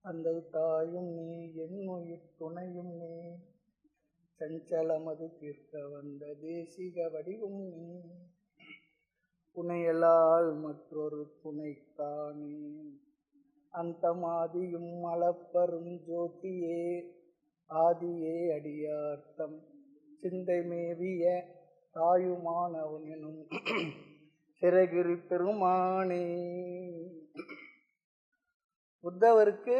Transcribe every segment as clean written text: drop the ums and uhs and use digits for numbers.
தந்தை தாயும் நீ என் உயிர் துணையும் நீ சஞ்சலமது தீர்க்க வந்த தேசிக வடிவும் நீ புனையலால் மற்றொரு துணை காணே அந்த மாதியும் அளப்பரும் ஜோதியே ஆதியே அடியார்த்தம் சிந்தை மேவிய தாயுமானவன் எனும் சிறகிரி பெருமானே. உத்தவருக்கு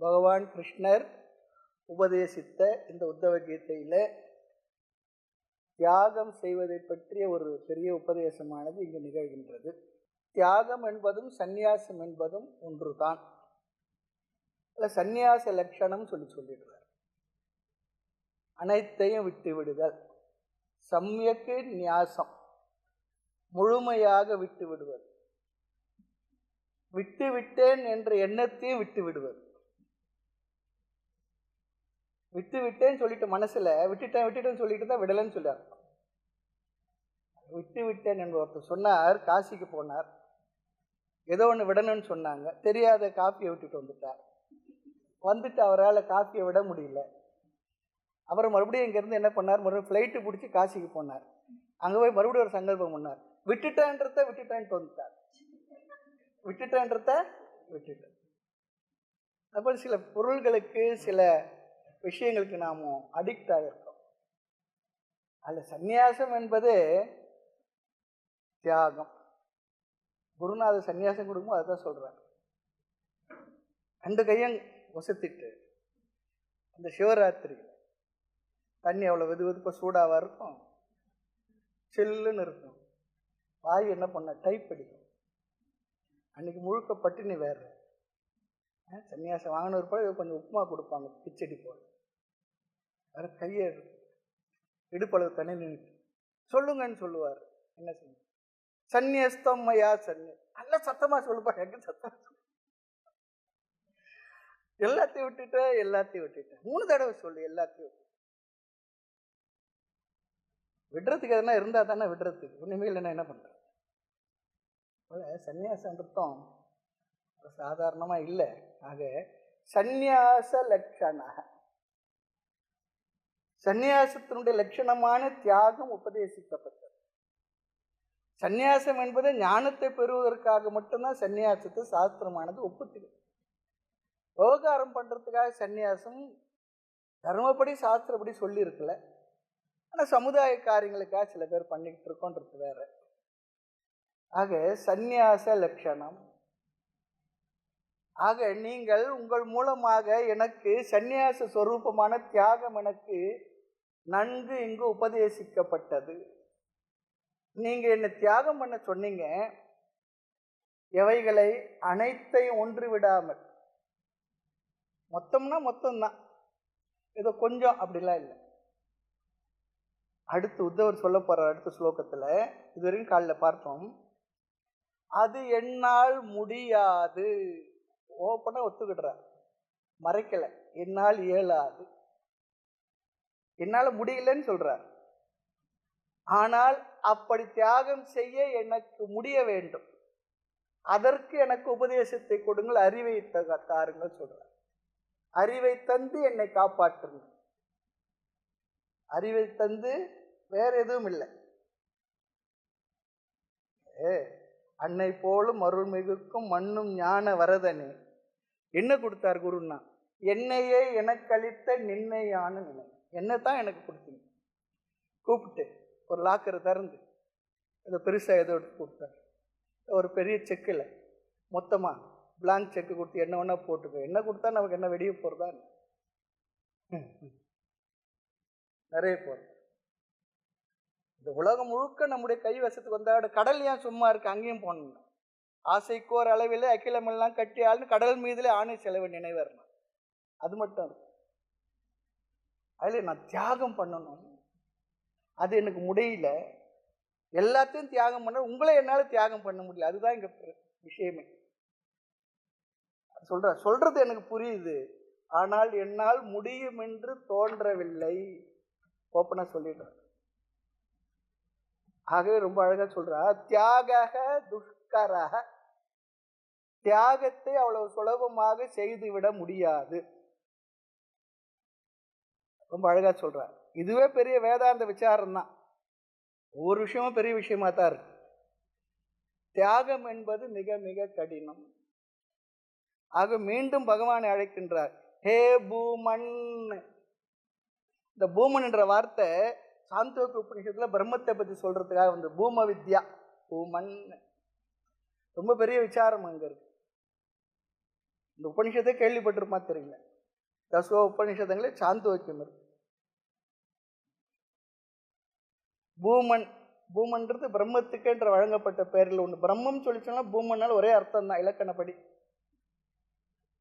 பகவான் கிருஷ்ணர் உபதேசித்த இந்த உத்தவ கீதையில் தியாகம் செய்வதை பற்றிய ஒரு பெரிய உபதேசமானது இங்கு நிகழ்கின்றது. தியாகம் என்பதும் சந்நியாசம் என்பதும் ஒன்றுதான். சந்நியாச லட்சணம் சொல்லிடுறார். அனைத்தையும் விட்டு விடுதல், சம்யக்கு நியாசம், முழுமையாக விட்டு விடுவது, விட்டு விட்டேன் என்ற எண்ணத்தையும் விட்டு விடுவது. விட்டு விட்டேன்னு சொல்லிட்டு மனசுல விட்டுட்டேன்னு சொல்லிட்டு தான் விடலன்னு சொல்றார். விட்டு விட்டேன் என்று ஒருத்தர் சொன்னார். காசிக்கு போனார், ஏதோ ஒன்று விடணும்னு சொன்னாங்க, தெரியாத காப்பியை விட்டுட்டு வந்துட்டு அவரால் காப்பியை விட முடியல. அப்புறம் மறுபடியும் இங்கேருந்து என்ன பண்ணார், மறுபடியும் ஃப்ளைட்டு பிடிச்சி காசிக்கு போனார். அங்கே போய் மறுபடியும் ஒரு சங்கல்பம் பண்ணார், விட்டுட்டேன்ட்டு வந்துட்டார். விட்டுட்டேன்றத விட்டுட்டேன். அப்போ சில பொருள்களுக்கு சில விஷயங்களுக்கு நாம் அடிக்ட் ஆகிருக்கோம். அதில் சந்நியாசம் என்பது தியாகம். குருநாதர் சந்நியாசம் கொடுக்கும்போது அதுதான் சொல்றார். 2 கையும் வசத்திட்டு அந்த சிவராத்திரி தண்ணி அவ்வளோ வெதுவெதுப்பாக சூடாக இருக்கும், சில்லுன்னு இருக்கும். வாய் என்ன பண்ண டைப் அடிக்கும். அன்னைக்கு முழுக்க பட்டினி வேறு. சன்னியாசம் வாங்கின ஒரு கொஞ்சம் உப்புமா கொடுப்பாங்க, கிச்சடி போல. வேற கையை இடுப்பளவு தண்ணி நின்றுட்டு சொல்லுங்கன்னு சொல்லுவார். என்ன சொல்லுங்க, சன்னியஸ்தம் மையா சன்னி. நல்ல சத்தமா சொல்லுப்பா. எங்க சத்தமா சொல்லு. எல்லாத்தையும் விட்டுட்டேன் 3 தடவை சொல்லு. எல்லாத்தையும் விடுறதுக்கு எதனா இருந்தா தானே விடுறதுக்கு. ஒண்ணுமே இல்லைன்னா என்ன பண்ற? சன்னியாசம் அர்த்தம் சாதாரணமா இல்லை. ஆக சந்நியாச லட்சண, சந்நியாசத்தினுடைய லட்சணமான தியாகம் உபதேசிக்கப்பட்டது. சந்நியாசம் என்பது ஞானத்தை பெறுவதற்காக மட்டும்தான் சந்நியாசத்தை சாஸ்திரமானது ஒப்புக்குது. விவகாரம் பண்றதுக்காக சந்நியாசம் தர்மப்படி சாஸ்திரப்படி சொல்லி இருக்கல. ஆனால் சமுதாய காரியங்களுக்காக சில பேர் பண்ணிக்கிட்டு இருக்கோன்றது வேற. ஆக சந்நியாச லட்சணம். ஆக நீங்கள் உங்கள் மூலமாக எனக்கு சந்நியாச ஸ்வரூபமான தியாகம் எனக்கு நன்கு இங்கு உபதேசிக்கப்பட்டது. நீங்க என்ன தியாகம் பண்ண சொன்னீங்க. எவைகளை? அனைத்தையும் ஒன்று விடாமல். மொத்தம்னா மொத்தம்தான், ஏதோ கொஞ்சம் அப்படிலாம் இல்லை. அடுத்து உத்தவர் சொல்ல போற அடுத்த ஸ்லோகத்துல, இதுவரைக்கும் காலில் பார்த்தோம், அது என்னால் முடியாது. ஓப்பனா ஒத்துக்கிடுறார், மறைக்கல. என்னால் இயலாது, என்னால முடியலன்னு சொல்றார். ஆனால் அப்படி தியாகம் செய்ய எனக்கு முடிய வேண்டும். அதற்கு எனக்கு உபதேசத்தை கொடுங்கள், அறிவை தாருங்கள் சொல்றார். அறிவை தந்து என்னை காப்பாற்றுங்க. அறிவை தந்து வேற எதுவும் இல்லை. அன்னை போலும் அருள்மிகுக்கும் மண்ணும் ஞான வரதனே. என்ன கொடுத்தார் குருன்னா, என்னையே எனக்கு அளித்த நின்னையான நினை. என்னத்தான் எனக்கு கொடுத்தீங்க. கூப்பிட்டு ஒரு லாக்கரை திறந்து ஏதோ பெருசாக ஏதோ எடுத்து கொடுத்தார். ஒரு பெரிய செக்கில் மொத்தமாக பிளாங்க் செக்கு கொடுத்து என்ன வேணா போட்டுக்கோ. என்ன கொடுத்தா நமக்கு என்ன வெடிய போகிறதா? நிறைய போகிறது. இந்த உலகம் முழுக்க நம்முடைய கைவசத்துக்கு வந்தாட. கடல் ஏன் சும்மா இருக்கு? அங்கேயும் போகணும். ஆசைக்கோர் அளவில் அகிலமெல்லாம் கட்டி ஆள்னு கடல் மீதுல ஆணை செலவு நினைவரணும். அது மட்டும் இருக்கு. அதில் நான் தியாகம் பண்ணணும், அது எனக்கு முடியல. எல்லாத்தையும் தியாகம் பண்ண உங்களை என்னால் தியாகம் பண்ண முடியல. அதுதான் இங்க விஷயமே. சொல்றது எனக்கு புரியுது, ஆனால் என்னால் முடியும் என்று தோன்றவில்லை. ஓப்பனா சொல்லிடுறேன். ஆகவே ரொம்ப அழகா சொல்றா, தியாக துஷ்கரக தியாகத்தை அவ்வளவு சுலபமாக செய்துவிட முடியாது. ரொம்ப அழகா சொல்றார். இதுவே பெரிய வேதாந்த விசாரம் தான். ஒவ்வொரு விஷயமும் பெரிய விஷயமா தான் இருக்கு. தியாகம் என்பது மிக மிக கடினம். ஆக மீண்டும் பகவானை அழைக்கின்றார். ஹே பூமன். இந்த பூமன் என்ற வார்த்தை சாந்தோக்கிய உபநிஷத்துல பிரம்மத்தை பத்தி சொல்றதுக்காக வந்து பூம வித்யா பூமன். ரொம்ப பெரிய விசாரம் அங்க இருக்கு. இந்த உபநிஷத்தை கேள்விப்பட்டிருப்பா தெரியல. தசோ உபநிஷதங்களே சாந்தோக்கியம் இருக்கு. பூமன், பூமன்றது பிரம்மத்துக்கு என்ற வழங்கப்பட்ட பெயரில் ஒன்று. பிரம்மம் சொல்லி சொன்னா பூமன்னால ஒரே அர்த்தம் தான் இலக்கணப்படி.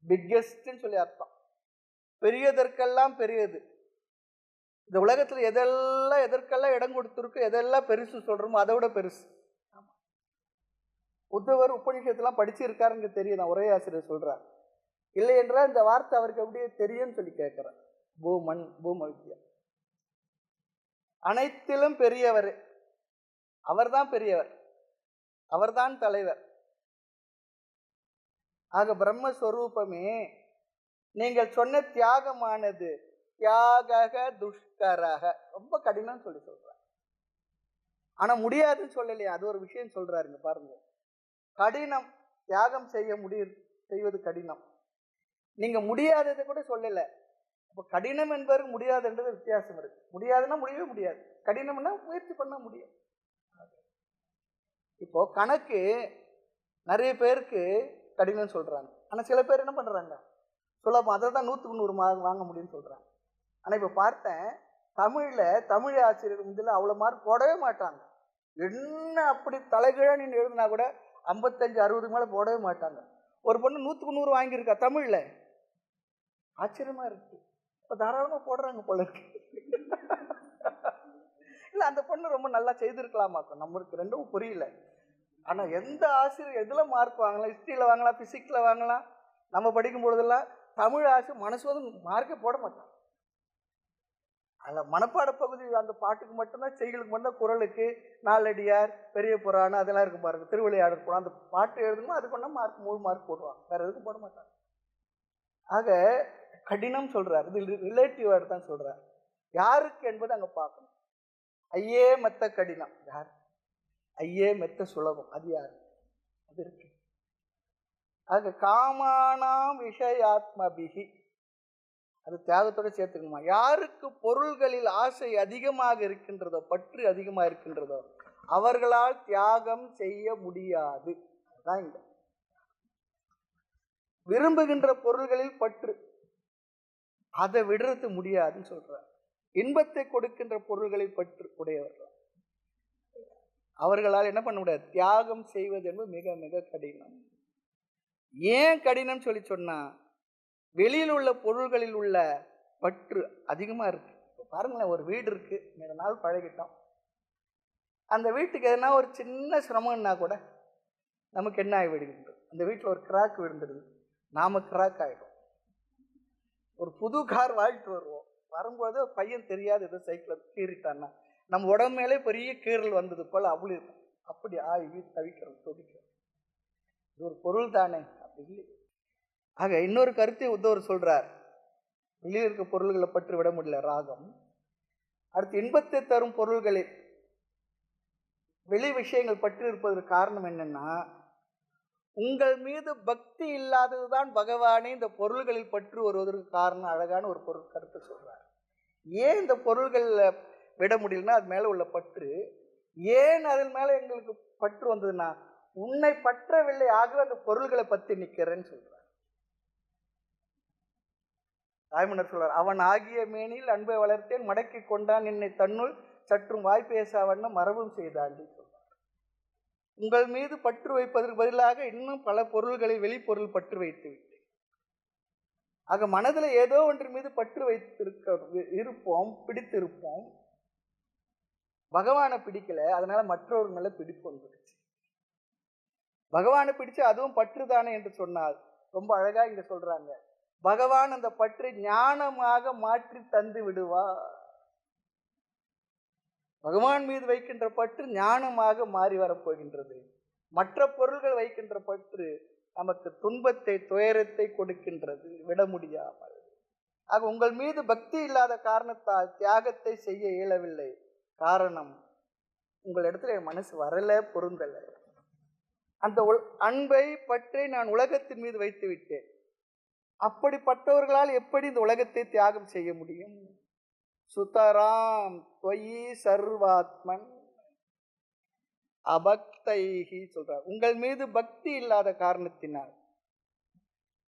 பிக்கெஸ்ட்னு சொல்லி அர்த்தம். பெரியதற்கெல்லாம் பெரியது. இந்த உலகத்துல எதற்கெல்லாம் இடம் கொடுத்துருக்கு, எதெல்லாம் பெருசு சொல்றோமோ அதை விட பெருசு. உத்தவர் உபநிஷத்துலாம் படிச்சிருக்காருன்னு தெரியும். நான் ஒரே ஆசிரியர் சொல்றார். இல்லை என்றால் இந்த வார்த்தை அவருக்கு அப்படியே தெரியும்னு சொல்லி கேட்கிறார். பூமன், பூம வித்யா. அனைத்திலும் பெரியவர் அவர்தான். பெரியவர் அவர்தான். தலைவர். ஆக பிரம்மஸ்வரூபமே நீங்கள் சொன்ன தியாகமானது தியாக துஷ்கரக ரொம்ப கடினம் சொல்லி சொல்றார். ஆனா முடியாதுன்னு சொல்லலையா, அது ஒரு விஷயம் சொல்றாருங்க பாருங்க. கடினம், தியாகம் செய்வது கடினம். நீங்க முடியாததை கூட சொல்லல. அப்ப கடினம் என்பது முடியாதுன்றது வித்தியாசம் இருக்கு. முடியாதுன்னா முடியவே முடியாது, கடினம்னா முயற்சி பண்ண முடியும். இப்போ கணக்கு நிறைய பேருக்கு கடினம் சொல்றாங்க. ஆனா சில பேர் என்ன பண்றாங்க, சுலபம், அதை தான் 100க்கு 100 மார்க் வாங்க முடியும்னு சொல்றாங்க. ஆனா இப்ப பார்த்தேன், தமிழ் ஆசிரியர் முந்தில அவ்வளவு மார்க் போடவே மாட்டாங்க. என்ன அப்படி தலைகீழா நின்று எழுதினா கூட 55-60 மேல போடவே மாட்டாங்க. ஒரு பொண்ணு 100க்கு 100 வாங்கியிருக்கா தமிழ்ல. ஆச்சரியமா இருக்கு. இப்ப தாராளமா போடுறாங்க போல இருக்கு. இல்ல அந்த பொண்ணு ரொம்ப நல்லா செய்திருக்கலாமாக்கும், நம்மளுக்கு ரெண்டும் புரியல. ஆனா எந்த ஆசிரியர் எதுல மார்க் வாங்கலாம், ஹிஸ்டரியில வாங்கலாம், பிசிக்ஸ்ல வாங்கலாம். நம்ம படிக்கும் பொழுதெல்லாம் தமிழ் ஆசிரியர் மனசுவதும் மார்க்கே போட மாட்டாங்க. அதில் மனப்பாட பகுதி அந்த பாட்டுக்கு மட்டும்தான், செய்களுக்கு மட்டும்தான், குறளுக்கு நாலடியார், பெரிய புராணம் அதெல்லாம் இருக்கும் பாருங்க, திருவிளையாடல் போனால் அந்த பாட்டு எழுதணும், அதுக்கு ஒன்றா மார்க் 3 மார்க் போடுவாங்க, வேற எதுக்கும் போட மாட்டாங்க. ஆக கடினம் சொல்றார். இது ரிலேட்டிவ் வேர்டு தான் சொல்றார். யாருக்கு என்பது அங்க பார்க்கணும். ஐயே மெத்த கடினம் யார், ஐயே மெத்த சுலபம் அது யார், அது இருக்கு. ஆக காமானாம் விஷயாத்மபிகி, அது தியாகத்தோட சேர்த்துக்கணுமா. யாருக்கு பொருள்களில் ஆசை அதிகமாக இருக்கின்றதோ, பற்று அதிகமாக இருக்கின்றதோ, அவர்களால் தியாகம் செய்ய முடியாது. அதுதான் இங்க விரும்புகின்ற பொருள்களில் பற்று, அதை விடுறது முடியாதுன்னு சொல்றார். இன்பத்தை கொடுக்கின்ற பொருள்களில் பற்று உடையவர்கள் அவர்களால் என்ன பண்ண முடியாது, தியாகம் செய்வது என்பது மிக மிக கடினம். ஏன் கடினம் சொல்லி சொன்னா, வெளியில் உள்ள பொருள்களில் உள்ள பற்று அதிகமா இருக்கு. பாருங்களேன், ஒரு வீடு இருக்கு, நிறைய நாள் பழகிட்டோம். அந்த வீட்டுக்கு எதனா ஒரு சின்ன சிரமம்னா கூட நமக்கு என்ன ஆகி விடுகின்றது, அந்த வீட்டில் ஒரு கிராக் விழுந்துடுது, நாம கிராக் ஆகிடும். ஒரு புது கார் வாங்கிட்டு வருவோம், வரும்போது பையன் தெரியாது ஏதோ சைக்கிள் கீறிட்டான்னா நம்ம உடம்பு மேலே பெரிய கீறல் வந்தது போல அவ்வளோ இருக்கும். அப்படி ஆகி தவிக்கிறோம், துடிக்கிறோம். இது ஒரு பொருள் தானே, அப்படி இல்லை. ஆக இன்னொரு கருத்தை உத்தவர் சொல்றார். வெளியில் இருக்க பொருள்களை பற்றி விட முடியல ராகம். அடுத்து இன்பத்தை தரும் பொருள்களில் வெளி விஷயங்கள் பற்றி இருப்பதற்கு காரணம் என்னன்னா, உங்கள் மீது பக்தி இல்லாததுதான் பகவானே இந்த பொருள்களில் பற்று வருவதற்கு காரணம். அழகான ஒரு பொருள் கருத்து சொல்றார். ஏன் இந்த பொருள்கள் விட முடியலன்னா, அது மேல உள்ள பற்று. ஏன் அதன் மேல எங்களுக்கு பற்று வந்ததுன்னா, உன்னை பற்றவில்லை, ஆகவே அந்த பொருள்களை பத்தி நிக்கிறேன்னு சொல்றார். தாய்மன்னர் சொல்றார், அவன் ஆகிய மேனில் அன்பை வளர்த்தேன், மடக்கி கொண்டான் என்னை தன்னுள், சற்றும் வாய்ப்பேசா வண்ணம் மரபும் செய்தான் சொல்றார். உங்கள் மீது பற்று வைப்பதற்கு பதிலாக இன்னும் பல பொருள்களை வெளிப்பொருள் பற்று வைத்து விட்டேன். ஆக மனதில் ஏதோ ஒன்றின் மீது பற்று இருப்போம், பிடித்திருப்போம். பகவானை பிடிக்கல, அதனால மற்றொரு மேல பிடிப்பு வந்துடுச்சு. பகவானை பிடிச்சு அதுவும் பற்று தானே என்று சொன்னால், ரொம்ப அழகா இங்க சொல்றாங்க, பகவான் அந்த பற்றை ஞானமாக மாற்றி தந்து விடுவார். பகவான் மீது வைக்கின்ற பற்று ஞானமாக மாறி வரப்போகின்றது. மற்ற பொருள்கள் வைக்கின்ற பற்று நமக்கு துன்பத்தை துயரத்தை கொடுக்கின்றது விட முடியாமல். ஆக உங்கள் மீது பக்தி இல்லாத காரணத்தால் தியாகத்தை செய்ய இயலவில்லை. காரணம், உங்கள் இடத்துல என் மனசு வரல, பொருந்தல. அந்த அன்பை பற்றி நான் உலகத்தின் மீது வைத்து விட்டேன். அப்படிப்பட்டவர்களால் எப்படி இந்த உலகத்தை தியாகம் செய்ய முடியும்? சுதராம் தொயி சர்வாத்மன் அபக்தைஹி சொல்றார். உங்கள் மீது பக்தி இல்லாத காரணத்தினால்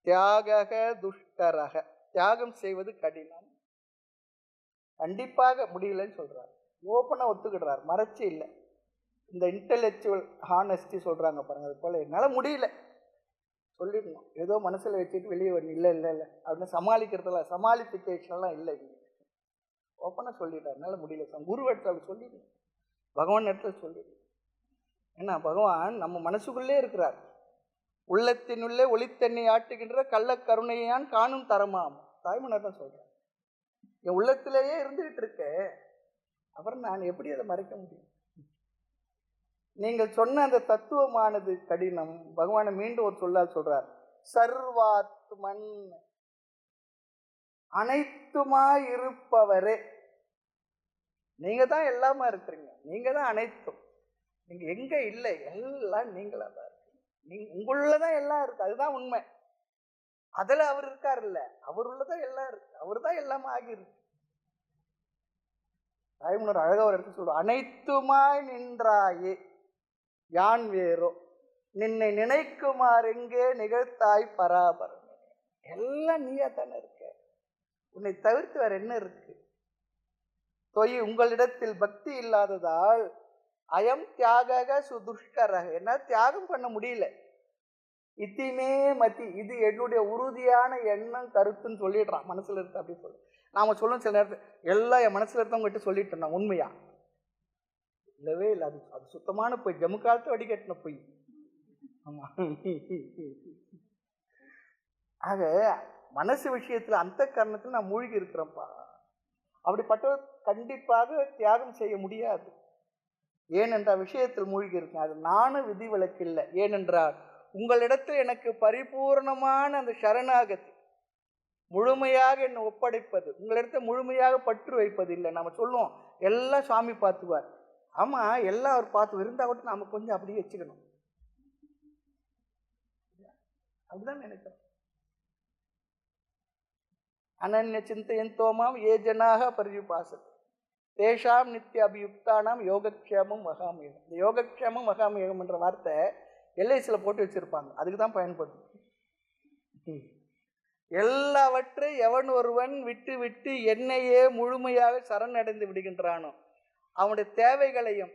தியாக துஷ்கரக, தியாகம் செய்வது கடினம், கண்டிப்பாக முடியலன்னு சொல்றார். ஓப்பனா ஒத்துக்கிடுறார், மறைச்சி இல்லை. இந்த இன்டெலெக்சுவல் ஹானஸ்டி சொல்றாங்க பாருங்க, அது போல என்னால முடியல சொல்லிடணும். ஏதோ மனசுல வச்சுட்டு வெளியே வரணும், இல்லை இல்லை இல்லை அப்படின்னு சமாளிக்கிறதுல சமாளிஃபிகேஷன்லாம் இல்லை. ஓப்பனா சொல்லிட்டார், என்னால முடியல. குரு இடத்துல அப்படி சொல்லிடணும், பகவான் இடத்துல சொல்லிடணும். ஏன்னா பகவான் நம்ம மனசுக்குள்ளே இருக்கிறார். உள்ளத்தினுள்ளே ஒளித்தண்ணி ஆட்டுகின்ற கள்ள கருணையான் காணும் தரமாம், தாய்மன்னர் தான் சொல்றார். என் உள்ளத்திலேயே இருந்துகிட்டு இருக்க, அப்புறம் நான் எப்படி அதை மறைக்க முடியும்? நீங்கள் சொன்ன அந்த தத்துவமானது கடினம். பகவானை மீண்டும் ஒரு சொல்லால் சொல்றார், சர்வாத்மன், அனைத்துமாய் இருப்பவரே. நீங்க தான் எல்லாமா இருக்கிறீங்க, நீங்க தான் அனைத்தும். நீங்க எங்க இல்லை, எல்லாம் நீங்களா தான் இருக்கு. நீங்க உங்களுள்ளதான் எல்லாம் இருக்கு, அதுதான் உண்மை. அதுல அவர் இருக்கார் இல்ல, அவர் உள்ளதான் எல்லாம் இருக்கு, அவர் தான் எல்லாமே ஆகியிருக்கு. தாய்மன்னர் அழகா ஒரு இடத்துல சொல்ற, அனைத்துமாய் நின்றாயே யான் வேறோ நின்னை நினைக்குமாறு எங்கே நிகழ்த்தாய் பராபரம். எல்லாம் நீயா தானே இருக்க, உன்னை தவிர்த்து வேற என்ன இருக்கு? தொய் உங்களிடத்தில் பக்தி இல்லாததால் அயம் தியாக சுதுஷ்கரக, என்னால் தியாகம் பண்ண முடியல. இத்திமே மதி, இது என்னுடைய உறுதியான எண்ணம் கருத்துன்னு சொல்லிடுறான். மனசுல இருக்கு அப்படி சொல்லு. நாம சொல்லணும் சில நேரத்தில், எல்லாம் என் மனசுல இருக்கவங்ககிட்ட சொல்லிட்டேன் நான், உண்மையா இல்லவே இல்லை. அது சுத்தமான பொய், ஜம்மு காலத்து வடிகட்டின பொய். ஆமா. ஆக மனசு விஷயத்துல அந்த காரணத்துல நான் மூழ்கி இருக்கிறேன்ப்பா. அப்படிப்பட்டவர் கண்டிப்பாக தியாகம் செய்ய முடியாது. ஏனென்ற விஷயத்தில் மூழ்கி இருக்கேன், அது நானும் விதிவிலக்கு இல்லை. ஏனென்றால் உங்களிடத்தில் எனக்கு பரிபூர்ணமான அந்த சரணாகதி, முழுமையாக என்னை ஒப்படைப்பது, உங்களிடத்தில் முழுமையாக பற்று வைப்பது இல்லை. நம்ம சொல்லுவோம் எல்லாம் சுவாமி பார்த்துவார். ஆமா, எல்லாம் அவர் பார்த்து இருந்தா கூட நாம கொஞ்சம் அப்படியே வச்சுக்கணும், அப்படிதான் நினைக்கிறோம். அனன்ய சிந்தையந்தோமாம் ஏ ஜனாக பரிபாசத் தேஷாம் நித்திய அபியுக்தானாம் யோகக்ஷேமம் மகாமேகம். இந்த யோகக்ஷேமம் மகாமேகம் என்ற வார்த்தை எல்ஐசியில் போட்டு வச்சிருப்பாங்க, அதுக்கு தான் பயன்படும். எல்லாவற்றை எவன் ஒருவன் விட்டு விட்டு என்னையே முழுமையாக சரணடைந்து விடுகின்றானோ அவனுடைய தேவைகளையும்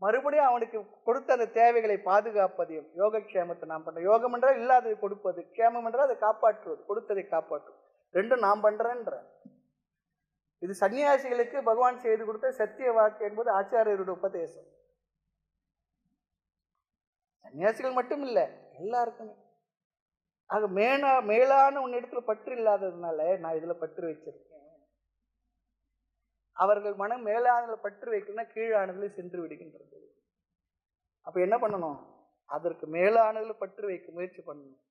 மறுபடியும் அவனுக்கு கொடுத்த அந்த தேவைகளை பாதுகாப்பதையும் யோகக்ஷேமத்தை நாம் பண்றோம். யோகம் என்றால் இல்லாததை கொடுப்பது, க்ஷேமம் என்றால் அதை காப்பாற்றுவது, கொடுத்ததை காப்பாற்றுவது. ரெண்டும் நாம் பண்றேன்ற. இது சன்னியாசிகளுக்கு பகவான் செய்து கொடுத்த சத்திய வாக்கு என்பது ஆச்சாரியருடைய உபதேசம். சன்னியாசிகள் மட்டும் இல்லை, எல்லாருக்குமே. ஆக மேலான உன்னிடத்துல பற்று இல்லாததுனால நான் இதுல பற்று வச்சிருக்கேன். அவர்கள் மனம் மேலானதுல பற்று வைக்கணும்னா கீழானதுல சென்று விடுகின்றது. அப்ப என்ன பண்ணணும்? அதற்கு மேலானதுல பற்று வைக்க முயற்சி பண்ணணும்.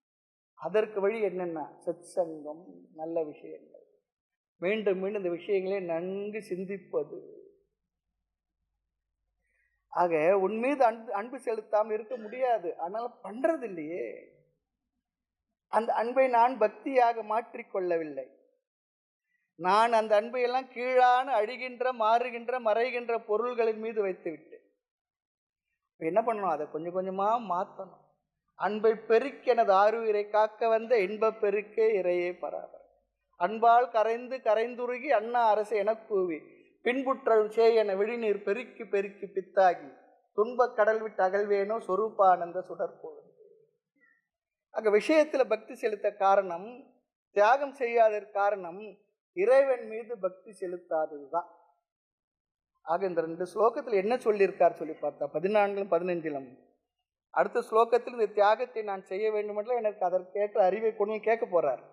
அதற்கு வழி என்னன்னா சத் சங்கம், நல்ல விஷயங்கள், மீண்டும் மீண்டும் இந்த விஷயங்களே நன்கு சிந்திப்பது. ஆக உன் மீது அன்பு செலுத்தாமல் இருக்க முடியாது, ஆனால் பண்றது இல்லையே. அந்த அன்பை நான் பக்தியாக மாற்றிக்கொள்ளவில்லை. நான் அந்த அன்பையெல்லாம் கீழான அழிகின்ற, மாறுகின்ற, மறைகின்ற பொருள்களின் மீது வைத்து விட்டேன். என்ன பண்ணணும்? அதை கொஞ்சம் கொஞ்சமா மாற்றணும். அன்பை பெருக்கி எனது ஆறுயிரை காக்க வந்த இன்ப பெருக்கே இறையே பராபர. அன்பால் கரைந்து கரைந்துருகி அண்ணா அரசு எனக் கூவி பின்புற்றல் சேயன விழிநீர் பெருக்கி பெருக்கி பித்தாகி துன்பக் கடல் விட்டு அகழ்வேனோ சொரூபானந்த சுடற்போது. அங்க விஷயத்துல பக்தி செலுத்த காரணம், தியாகம் செய்யாத காரணம் இறைவன் மீது பக்தி செலுத்தாததுதான். ஆக இந்த 2 ஸ்லோகத்தில் என்ன சொல்லியிருக்கார் சொல்லி பார்த்தா 14 15 அடுத்த ஸ்லோகத்தில் இந்த தியாகத்தை நான் செய்ய வேண்டும் என்று எனக்கு அதற்கேற்ற அறிவை கொண்டு கேட்க போறார்.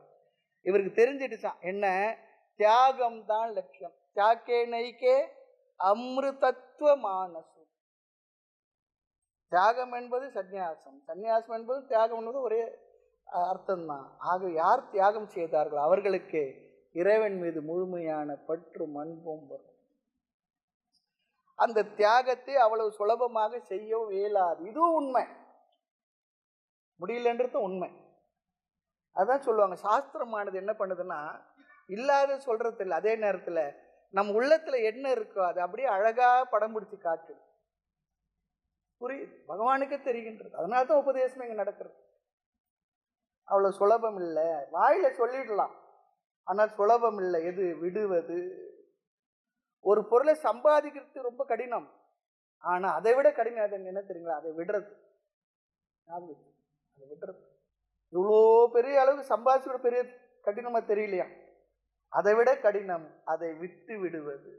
இவருக்கு தெரிஞ்சிடுச்சான் என்ன, தியாகம் தான் லட்சியம். தியாகே நைக்கே அமிர்தத்துவ மானசு. தியாகம் என்பது சந்நியாசம், சந்நியாசம் என்பது தியாகம் என்பது ஒரே அர்த்தம்தான். ஆக யார் தியாகம் செய்தார்களோ அவர்களுக்கு இறைவன் மீது முழுமையான பற்றும் அன்பும் வரும். அந்த தியாகத்தை அவ்வளவு சுலபமாக செய்ய இயலாது. இதுவும் உண்மை, முடியலன்றது உண்மை. அதான் சொல்லுவாங்க, சாஸ்திரமானது என்ன பண்ணுதுன்னா இல்லாத சொல்றது இல்லை, அதே நேரத்தில் நம்ம உள்ளத்துல என்ன இருக்கோ அது அப்படியே அழகா படம் பிடிச்சி காட்டு. புரியுது, பகவானுக்கு தெரிகின்றது. அதனால தான் உபதேசம் இங்க நடக்கிறது. அவ்வளவு சுலபம் இல்லை, வாயில சொல்லிடலாம், ஆனால் சுலபம் இல்லை. எது விடுவது? ஒரு பொருளை சம்பாதிக்கிறது ரொம்ப கடினம், ஆனா அதை விட கடினம் அதை என்ன தெரியுங்களா? அதை விடுறது. அதை விடுறது இவ்வளோ பெரிய அளவுக்கு சம்பாதிச்சு பெரிய கடினமா தெரியலையா? அதை விட கடினம் அதை விட்டு விடுவது.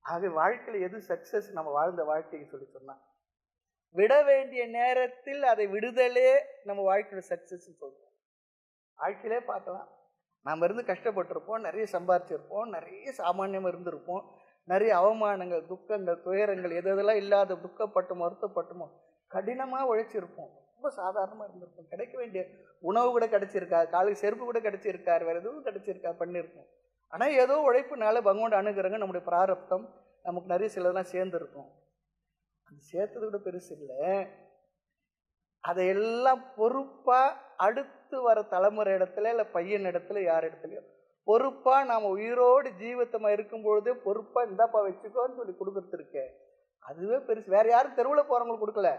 ஆக வாழ்க்கையில் எது சக்சஸ் நம்ம வாழ்ந்த வாழ்க்கைக்கு சொல்லி சொன்னா, விட வேண்டிய நேரத்தில் அதை விடுதலே நம்ம வாழ்க்கையோட சக்சஸ் சொல்றோம். வாழ்க்கையிலே பார்க்கலாம், நாம் இருந்து கஷ்டப்பட்டிருப்போம், நிறைய சம்பாதிச்சிருப்போம், நிறைய சாமானியமாக இருந்திருப்போம், நிறைய அவமானங்கள், துக்கங்கள், துயரங்கள் எதெல்லாம் இல்லாத துக்கப்பட்டோமோ வருத்தப்பட்டோமோ கடினமாக உழைச்சிருப்போம், ரொம்ப சாதாரணமாக இருந்திருப்போம். கிடைக்க வேண்டிய உணவு கூட கிடைச்சிருக்கா, காலையில் செருப்பு கூட கிடைச்சிருக்காரு, வேறு எதுவும் கிடைச்சிருக்கா, பண்ணியிருக்கோம். ஆனால் ஏதோ உழைப்புனால பகவான் அணுகிறங்க நம்முடைய பிராரப்தம் நமக்கு நிறைய சிலதெல்லாம் சேர்ந்துருக்கும். அது சேர்த்தது கூட பெருசு இல்லை, அதையெல்லாம் பொறுப்பாக அடுத்து வர தலைமுறை இடத்துல இல்லை பையன் இடத்துல யார் இடத்துலையோ பொறுப்பாக நாம் உயிரோடு ஜீவித்தமாக இருக்கும் பொழுதே பொறுப்பாக இந்தாப்பா வச்சுக்கோன்னு சொல்லி கொடுக்கறதுருக்கு. அதுவே பெருசு. வேற யாரும் தெருவில் போகிறவங்களுக்கு கொடுக்கல,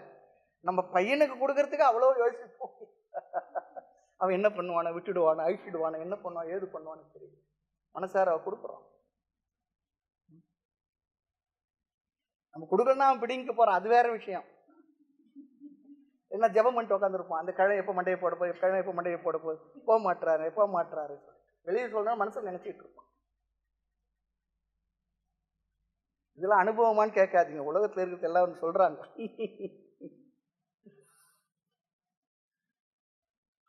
நம்ம பையனுக்கு கொடுக்கறதுக்கு அவ்வளோ யோசிப்போம். அவன் என்ன பண்ணுவான, விட்டுடுவான, அழிச்சிடுவான, என்ன பண்ணுவான், ஏது பண்ணுவான்னு தெரியும். மனசார அவ கொடுக்குறோம். நம்ம கொடுக்கலன்னா அவன் பிடிங்க போறான், அது வேற விஷயம். என்ன ஜெபம் பண்ணிட்டு உட்காந்துருப்பான், அந்த கிழமை எப்போ மண்டையை போட போய், கிழமை எப்போ மண்டையை போட போய், போக மாட்டுறாரு வெளியே சொல்லணும் மனசில் நினைச்சிட்டு இருப்பான். இதெல்லாம் அனுபவமானு கேட்காதீங்க, உலகத்தில் இருக்கிறது எல்லாம் சொல்றாங்க.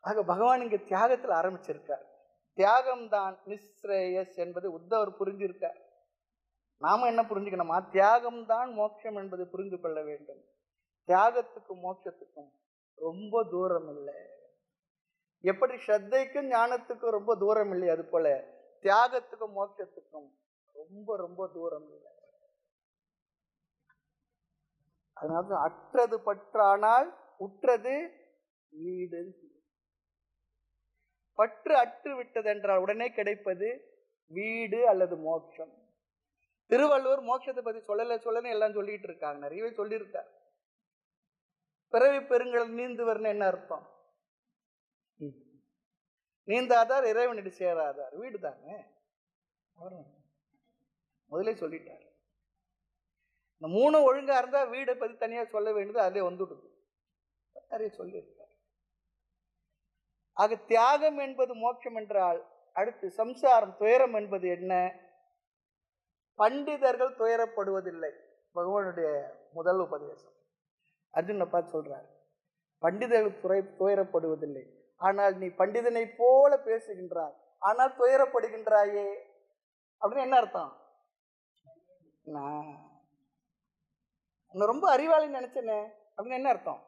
ஆக பகவான் இங்க தியாகத்தில் ஆரம்பிச்சிருக்கார். தியாகம்தான் நிஸ்ரேயஸ் என்பது உத்தவர் புரிஞ்சிருக்கார். நாம என்ன புரிஞ்சுக்கணுமா? தியாகம்தான் மோட்சம் என்பதை புரிந்து கொள்ள வேண்டும். தியாகத்துக்கும் மோட்சத்துக்கும் ரொம்ப தூரம் இல்லை. எப்படி ஸ்ரத்தைக்கும் ஞானத்துக்கும் ரொம்ப தூரம் இல்லை, அது போல தியாகத்துக்கும் மோட்சத்துக்கும் ரொம்ப ரொம்ப தூரம் இல்லை. அதனால அற்றது பற்றானால் உற்றது வீடு. பற்று அற்று விட்டது என்றால் உடனே கிடைப்பது வீடு அல்லது மோட்சம். திருவள்ளுவர் மோட்சத்தை பத்தி சொல்லன்னு எல்லாம் சொல்லிட்டு இருக்காங்க, நிறையவே சொல்லியிருக்கார். பிறவி பெருங்கடல் நீந்துவர்னு என்ன அர்த்தம்? நீந்தாதார் இறைவனிட்டு சேராதார், வீடு தானே. முதலே சொல்லிட்டார். இந்த மூணு ஒழுங்கா இருந்தா வீடை பத்தி தனியா சொல்ல வேண்டியது அதிலே வந்துடுது, நிறைய சொல்லியிருக்கார். ஆக தியாகம் என்பது மோட்சம் என்றால் அடுத்து சம்சாரம் துயரம் என்பது என்ன? பண்டிதர்கள் துயரப்படுவதில்லை. பகவானுடைய முதல் உபதேசம் அர்ஜுனை பார்த்து சொல்றார், பண்டிதர்கள் துயரப்படுவதில்லை, ஆனால் நீ பண்டிதனை போல பேசுகின்றாய், ஆனால் துயரப்படுகின்றாயே அப்படின்னு என்ன அர்த்தம்? நான் ரொம்ப அறிவாளின்னு நினைச்சேனே அப்படின்னு என்ன அர்த்தம்?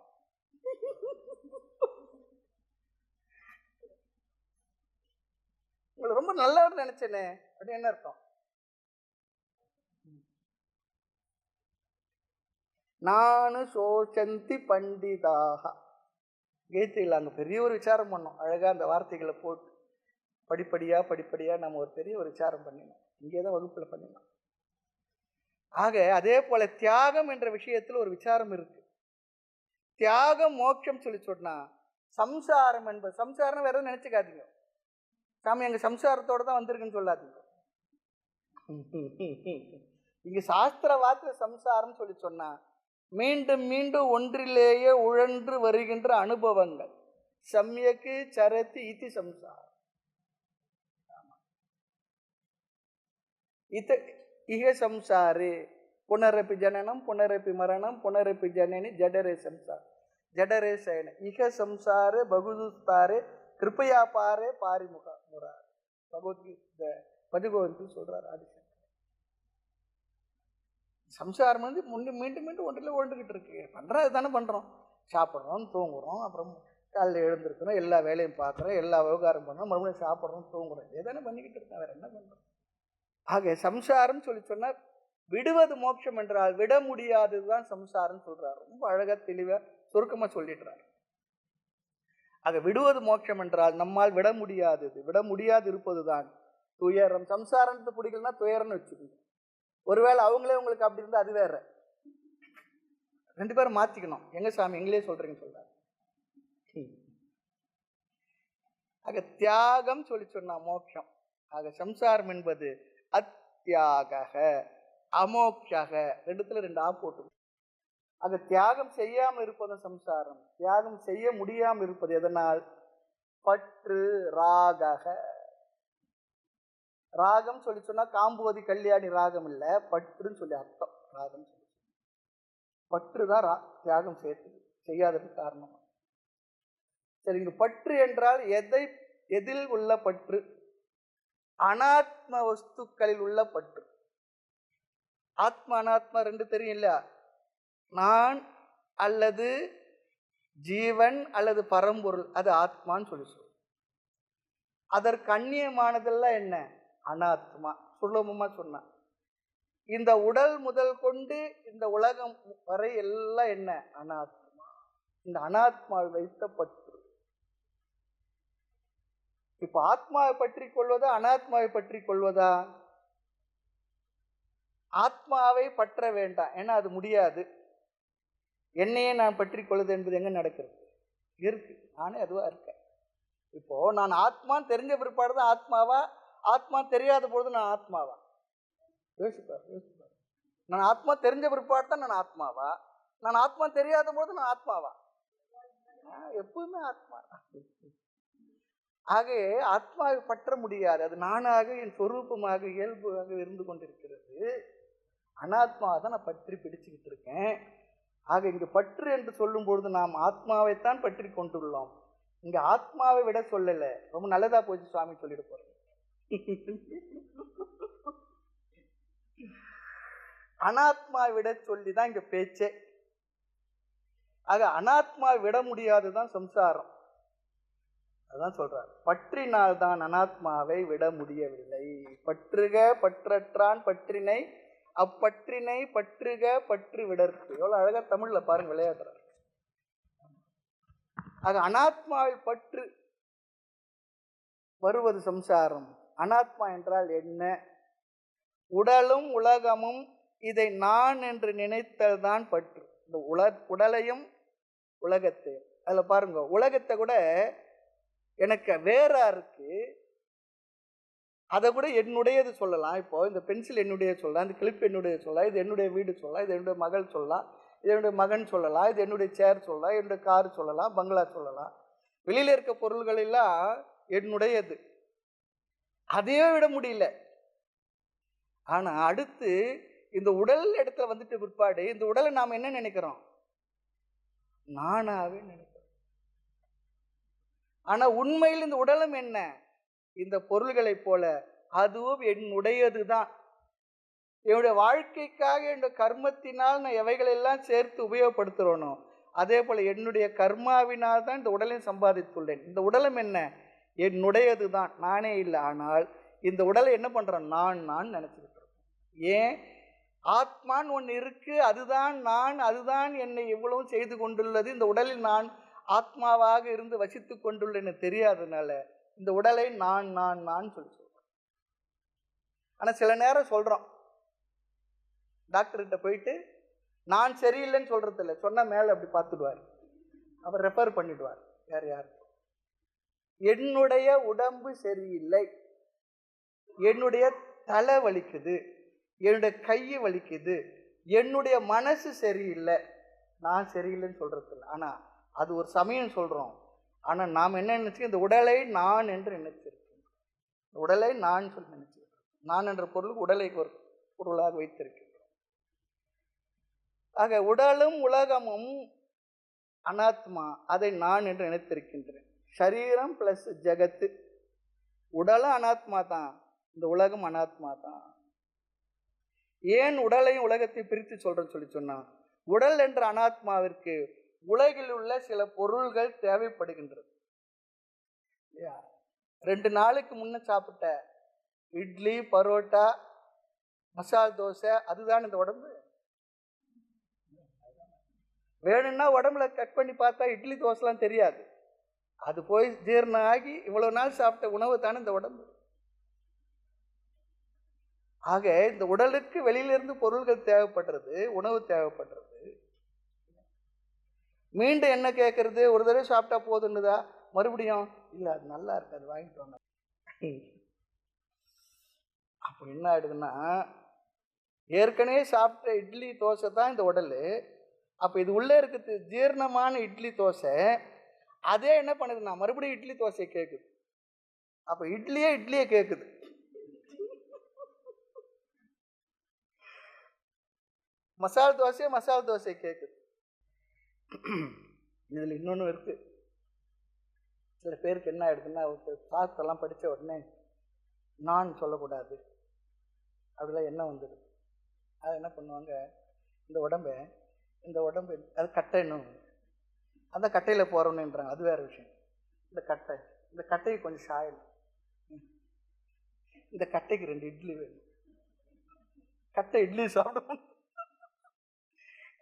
உங்களை ரொம்ப நல்லவர் நினைச்சேனே அப்படின்னு என்ன அர்த்தம்? நானு சோசந்தி பண்டிதாக. கீதையில் அங்கே பெரிய ஒரு விசாரம் பண்ணோம், அழகாக அந்த வார்த்தைகளை போட்டு படிப்படியாக நம்ம ஒரு பெரிய ஒரு விசாரம் பண்ணினோம். இங்கே தான் வகுப்பில் பண்ணினோம். ஆக அதே போல தியாகம் என்ற விஷயத்தில் ஒரு விசாரம் இருக்கு. தியாகம் மோட்சம் சொல்லி சொன்னா சம்சாரம் என்பது, சம்சாரம் வேற எதுவும் நினைச்சுக்காதீங்க, சாமி எங்க சம்சாரத்தோட தான் வந்திருக்குன்னு சொல்லாதீங்க. இங்க சாஸ்திர வார்த்தை சம்சாரம் சொல்லி சொன்னா மீண்டும் மீண்டும் ஒன்றிலேயே உழன்று வருகின்ற அனுபவங்கள். சம்யக்கு சரதி இதி சம்சாரம். இக சம்சாரே புனரப்பி ஜனனம் புனரப்பி மரணம் புனரப்பி ஜனனி ஜடரே சம்சார் ஜடரே சயன இக சம்சாரே பகுதுஸ்தாரே கிருப்பையா பாரே பாரிமுக முரார். பகவத்கீதை பஜகோவந்தி சொல்றார் ஆதிசங்கர். சம்சாரம் வந்து மீண்டும் மீண்டும் ஒன்றில் ஓண்டுகிட்டு இருக்கு. பண்ணுறது தானே பண்ணுறோம். சாப்பிட்றோம், தூங்குறோம், அப்புறம் காலையில் எழுந்திருக்கிறோம், எல்லா வேலையும் பார்க்குறோம், எல்லா விவகாரம் பண்ணுறோம், மறுபடியும் சாப்பிட்றோம், தூங்குறோம். இதே தானே பண்ணிக்கிட்டு இருக்கோம். வேறு என்ன பண்ணுறோம்? ஆக சம்சாரம் சொன்னால் விடுவது மோட்சம் என்றால் விட முடியாததுதான் சம்சாரம் சொல்றார். ரொம்ப அழகா தெளிவா சுருக்கமா சொல்லிடுறார். ஆக விடுவது மோட்சம் என்றால் நம்மால் விட முடியாதது, விட முடியாது இருப்பதுதான் துயரம். சம்சாரத்தை பிடிக்கலன்னா துயரம்னு வச்சுக்கோங்க. ஒருவேளை அவங்களே உங்களுக்கு அப்படி இருந்தா அது வேற. ரெண்டு பேரும் மாத்திக்கணும். எங்க சாமி எங்களே சொல்றீங்கன்னு சொல்றாரு. ஆக தியாகம் சொன்னா மோட்சம். ஆக சம்சாரம் என்பது அத்தியாக அமோக்ஷக, ரெண்டுத்துல ரெண்டு ஆ போட்டு. அது தியாகம் செய்யாம இருப்பது சம்சாரம். தியாகம் செய்ய முடியாம இருப்பது எதனால்? பற்று ராக. ராகம் சொன்னா காம்புவதி கல்யாணி ராகம் இல்ல, பற்றுன்னு சொல்லி அர்த்தம். ராகம் சொல்லி பற்றுதான் தியாகம் செய்யாததுக்கு காரணம். சரி, இங்க பற்று என்றால் எதில் உள்ள பற்று? அனாத்ம வஸ்துக்களில் உள்ள பற்று. ஆத்மா அனாத்மா ரெண்டு தெரியும் இல்லையா? நான் அல்லது ஜீவன் அல்லது பரம்பொருள், அது ஆத்மான்னு சொல்லி சொல்லும். அதற்கு அந்நியமானதெல்லாம் என்ன? அனாத்மா. சுலபமா சொன்னா இந்த உடல் முதல் கொண்டு இந்த உலகம் வரை எல்லாம் என்ன? அனாத்மா. இந்த அனாத்மாவை வைத்த பற்று. இப்ப ஆத்மாவை பற்றி கொள்வதா அனாத்மாவை பற்றி கொள்வதா? ஆத்மாவை பற்ற வேண்டாம், ஏன்னா அது முடியாது. என்னையே நான் பற்றி கொள்வது என்பது எங்க நடக்கிறது? இருக்கு, நானே அதுவா இருக்கேன். இப்போ நான் ஆத்மான்னு தெரிஞ்ச பிற்பாடு தான் ஆத்மாவா? ஆத்மா தெரியாத பொழுது நான் ஆத்மாவா? யோசிப்பார். நான் ஆத்மா தெரிஞ்ச பிற்பாடு தான் நான் ஆத்மாவா? நான் ஆத்மா தெரியாத பொழுது நான் ஆத்மாவா? எப்பவுமே ஆத்மா. ஆக ஆத்மாவை பற்ற முடியாது. அது நானாக என் சொரூபமாக இயல்பாக இருந்து கொண்டிருக்கிறது. அனாத்மாவை தான் நான் பற்றி பிடிச்சுக்கிட்டு இருக்கேன். ஆக இங்கு பற்று என்று சொல்லும் பொழுது நாம் ஆத்மாவைத்தான் பற்றி கொண்டுள்ளோம். இங்க ஆத்மாவை விட சொல்லல. ரொம்ப நல்லதா போச்சு சுவாமி சொல்லிட்டு போறேன். அனாத்மாவை விட சொல்லிதான் இங்க பேச்சே. ஆக அனாத்மாவை விட முடியாதுதான் சம்சாரம். அதான் சொல்றார், பற்றினால் தான் அனாத்மாவை விட முடியவில்லை. பற்றுக பற்றற்றான் பற்றினை அப்பற்றினை பற்றுக பற்று விடற்கு. எவ்வளவு அழகா தமிழ்ல பாருங்க விளையாடுறார். ஆக அனாத்மாவில் பற்று வருவது சம்சாரம். அனாத்மா என்றால் என்ன? உடலும் உலகமும் இதை நான் என்று நினைத்தல் தான் பற்று. இந்த உடலையும் உலகத்தை, அதுல பாருங்க, உலகத்தை கூட எனக்கு வேறா இருக்கு, அதை கூட என்னுடையது சொல்லலாம். இப்போ இந்த பென்சில் என்னுடைய சொல்லலாம், இந்த கிளிப் என்னுடைய சொல்லலாம், இது என்னுடைய வீடு சொல்லலாம், இது என்னுடைய மகள் சொல்லலாம், இது என்னுடைய மகன் சொல்லலாம், இது என்னுடைய சேர் சொல்லலாம், என்னுடைய கார் சொல்லலாம், பங்களா சொல்லலாம். வெளியில இருக்க பொருள்கள் எல்லாம் என்னுடையது. அதையே விட முடியல. ஆனா அடுத்து இந்த உடல் இடத்துல வந்துட்டு பிற்பாடு இந்த உடலை நாம என்ன நினைக்கிறோம்? நானாவே நினைக்கிறோம். ஆனா உண்மையில் இந்த உடலும் என்ன? இந்த பொருள்களை போல அதுவும் என்னுடையதுதான். என்னுடைய வாழ்க்கைக்காக என்னுடைய கர்மத்தினால் நான் எவைகள் எல்லாம் சேர்த்து உபயோகப்படுத்துறோனோ அதே போல என்னுடைய கர்மாவினால் தான் இந்த உடலை சம்பாதித்துள்ளேன். இந்த உடலும் என்ன? என்னுடையதுதான், நானே இல்லை. ஆனால் இந்த உடலை என்ன பண்றேன்? நான் நினைச்சுக்கிட்டு இருக்கேன். ஏன்? ஆத்மான்னு ஒன்று இருக்கு, அதுதான் நான், அதுதான் என்னை எவ்வளவு செய்து கொண்டுள்ளது. இந்த உடலில் நான் ஆத்மாவாக இருந்து வசித்து கொண்டுள்ளேன்னு தெரியாததுனால இந்த உடலை நான் சொல்லி சொல்றேன். ஆனா சில நேரம் சொல்றோம், டாக்டர்கிட்ட போயிட்டு நான் சரியில்லைன்னு சொல்றது இல்லை, சொன்ன மேல அப்படி பார்த்துடுவார், அவர் ரெஃபர் பண்ணிடுவார். யார் என்னுடைய உடம்பு சரியில்லை, என்னுடைய தலை வலிக்குது, என்னுடைய கை வலிக்குது, என்னுடைய மனசு சரியில்லை, நான் சரியில்லைன்னு சொல்றது இல்லை. ஆனா அது ஒரு சமயம் சொல்றோம். ஆனா நாம் என்ன நினைச்சு இந்த உடலை நான் என்று நினைச்சிருக்கோம். உடலை நான் சொல்லி நினைச்சிருக்கோம். நான் என்ற பொருள் உடலை ஒரு பொருளாக வைத்திருக்கின்றோம். ஆக உடலும் உலகமும் அனாத்மா, அதை நான் என்று நினைத்திருக்கின்றேன். சரீரம் பிளஸ் ஜகத்து, உடலும் அனாத்மா தான், இந்த உலகம் அனாத்மா தான். ஏன் உடலையும் உலகத்தை பிரித்து சொல்றேன்னு சொன்னா, உடல் என்ற அனாத்மாவிற்கு உலகில் உள்ள சில பொருள்கள் தேவைப்படுகின்றது. 2 நாளுக்கு முன்ன சாப்பிட்ட இட்லி, பரோட்டா, மசால் தோசை அதுதான் இந்த உடம்பு. வேணும்னா உடம்புல கட் பண்ணி பார்த்தா இட்லி தோசைலாம் தெரியாது. அது போய் ஜீரணம் ஆகி இவ்வளவு நாள் சாப்பிட்ட உணவு தானே இந்த உடம்பு. ஆக இந்த உடலுக்கு வெளியிலிருந்து பொருள்கள் தேவைப்படுறது, உணவு தேவைப்படுறது. மீண்டும் என்ன கேட்கறது? ஒரு தடவை சாப்பிட்டா போதுன்னுதா? மறுபடியும் இல்ல அது நல்லா இருக்கு, அது வாங்கிட்டு வாங்க. அப்போ என்ன ஆயிடுதுன்னா, ஏற்கனவே சாப்பிட்ட இட்லி தோசை தான் இந்த உடல். அப்போ இது உள்ளே இருக்குது ஜீரணமான இட்லி தோசை. அதே என்ன பண்ணுதுன்னா மறுபடியும் இட்லி தோசையை கேட்குது. அப்போ இட்லியே கேட்குது. மசால் தோசை கேட்குது. இதில் இன்னொன்று இருக்கு. சில பேருக்கு என்ன ஆயிடுதுன்னா, சாஸ்திரம்லாம் படித்த உடனே நான் சொல்லக்கூடாது அப்படிலாம் என்ன வந்துடுது. அது என்ன பண்ணுவாங்க, இந்த உடம்பு அது கட்டைன்னும், அந்த கட்டையில் போகிறோன்னுன்றாங்க. அது வேறு விஷயம். இந்த கட்டைக்கு கொஞ்சம் சாயல், இந்த கட்டைக்கு 2 இட்லி வேணும், கட்டை இட்லி சாப்பிடணும்.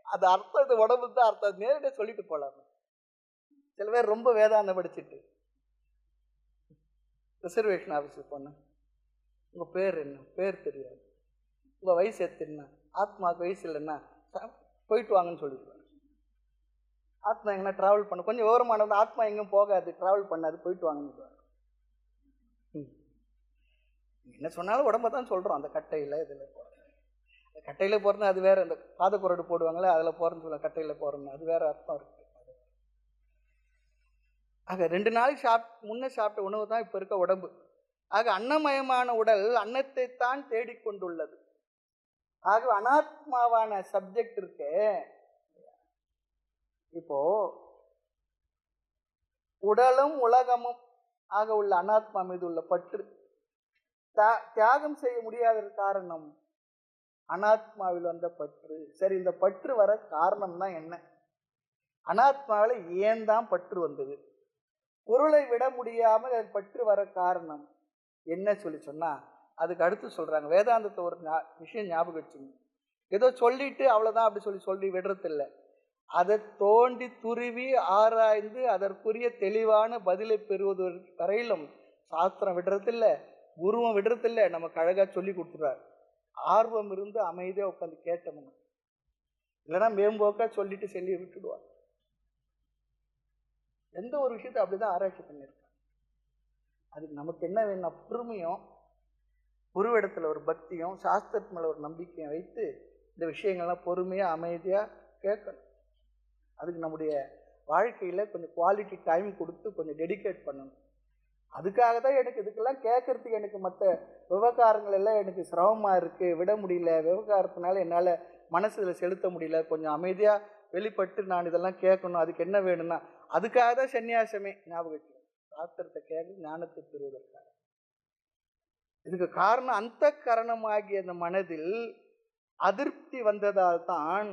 அது அர்த்தம் இந்த உடம்பு தான் அர்த்தம். நேரடியாக சொல்லிட்டு போகலாம். சில பேர் ரொம்ப வேதாந்தம் படிச்சுட்டு ரிசர்வேஷன் ஆஃபீஸுக்கு போனேன். உங்கள் பேர் என்ன? பேர் தெரியாது. உங்கள் வயசு எத்தனை? ஆத்மாவுக்கு வயசு இல்லைன்னா போயிட்டு வாங்கன்னு சொல்லிடுவாங்க. ஆத்மா எங்கன்னா ட்ராவல் பண்ண கொஞ்சம் விவரமானது. ஆத்மா எங்கேயும் போகாது, ட்ராவல் பண்ணாது, போயிட்டு வாங்கன்னு. என்ன சொன்னாலும் உடம்ப தான் சொல்கிறோம். அந்த கட்டையில் இதில் போகிறேன், கட்டையில் போகிறது அது வேறு. இந்த பாதக்குரடு போடுவாங்களே அதில் போகிறேன்னு சொல்ல, கட்டையில் போகிறேன்னு அது வேறு அர்த்தம் இருக்குது. ஆக 2 நாளைக்கு முன்னே சாப்பிட்ட உணவு தான் இப்போ இருக்க உடம்பு. ஆக அன்னமயமான உடல் அன்னத்தை தான் தேடிக்கொண்டுள்ளது. ஆக அனாத்மாவான சப்ஜெக்ட் இருக்கு. இப்போ உடலும் உலகமும் ஆக உள்ள அனாத்மா மீது உள்ள பற்று தியாகம் செய்ய முடியாத காரணம் அனாத்மாவில் வந்த பற்று. சரி, இந்த பற்று வர காரணம் தான் என்ன? அனாத்மாவில் ஏன் தான் பற்று வந்தது? பொருளை விட முடியாமல் அது பற்று வர காரணம் என்ன சொல்லி சொன்னா, அதுக்கு அடுத்து சொல்றாங்க. வேதாந்தத்தை ஒரு விஷயம் ஞாபகம் வச்சுங்க. ஏதோ சொல்லிட்டு அவ்வளவுதான் அப்படி சொல்லி விடுறதில்லை. அதை தோண்டி துருவி ஆராய்ந்து அதற்குரிய தெளிவான பதிலை பெறுவது வரையிலும் சாஸ்திரம் விடுறதில்லை, குருவம் விடுறதில்லை. நமக்கு அழகா சொல்லி கொடுத்துறாரு. ஆர்வம் இருந்து அமைதியாக உட்காந்து கேட்டோம்னா, இல்லைன்னா மேம்போக்கா சொல்லிட்டு சொல்லி விட்டுடுவார். எந்த ஒரு விஷயத்தை அப்படிதான் ஆராய்ச்சி பண்ணியிருக்காங்க. அதுக்கு நமக்கு என்ன வேணும்னா பொறுமையும், குருவிடத்துல ஒரு பக்தியும், சாஸ்திரத்து மேல ஒரு நம்பிக்கையும் வைத்து இந்த விஷயங்கள்லாம் பொறுமையா அமைதியா கேட்கணும். அதுக்கு நம்முடைய வாழ்க்கையில கொஞ்சம் குவாலிட்டி டைம் கொடுத்து கொஞ்சம் டெடிகேட் பண்ணணும். அதுக்காக தான் எனக்கு இதுக்கெல்லாம் கேட்கறதுக்கு எனக்கு மற்ற விவகாரங்கள் எல்லாம் எனக்கு சிரமமா இருக்கு, விட முடியல. விவகாரத்தினால என்னால் மனசுல செலுத்த முடியல. கொஞ்சம் அமைதியா வெளிப்பட்டு நான் இதெல்லாம் கேட்கணும். அதுக்கு என்ன வேணும்னா அதுக்காக தான் சன்னியாசமே. ஞாபகம் சாஸ்திரத்தை கேட்க ஞானத்தை பெறுவதற்காக. இதுக்கு காரணம் அந்த கரணமாகிய அந்த மனதில் அதிருப்தி வந்ததால் தான்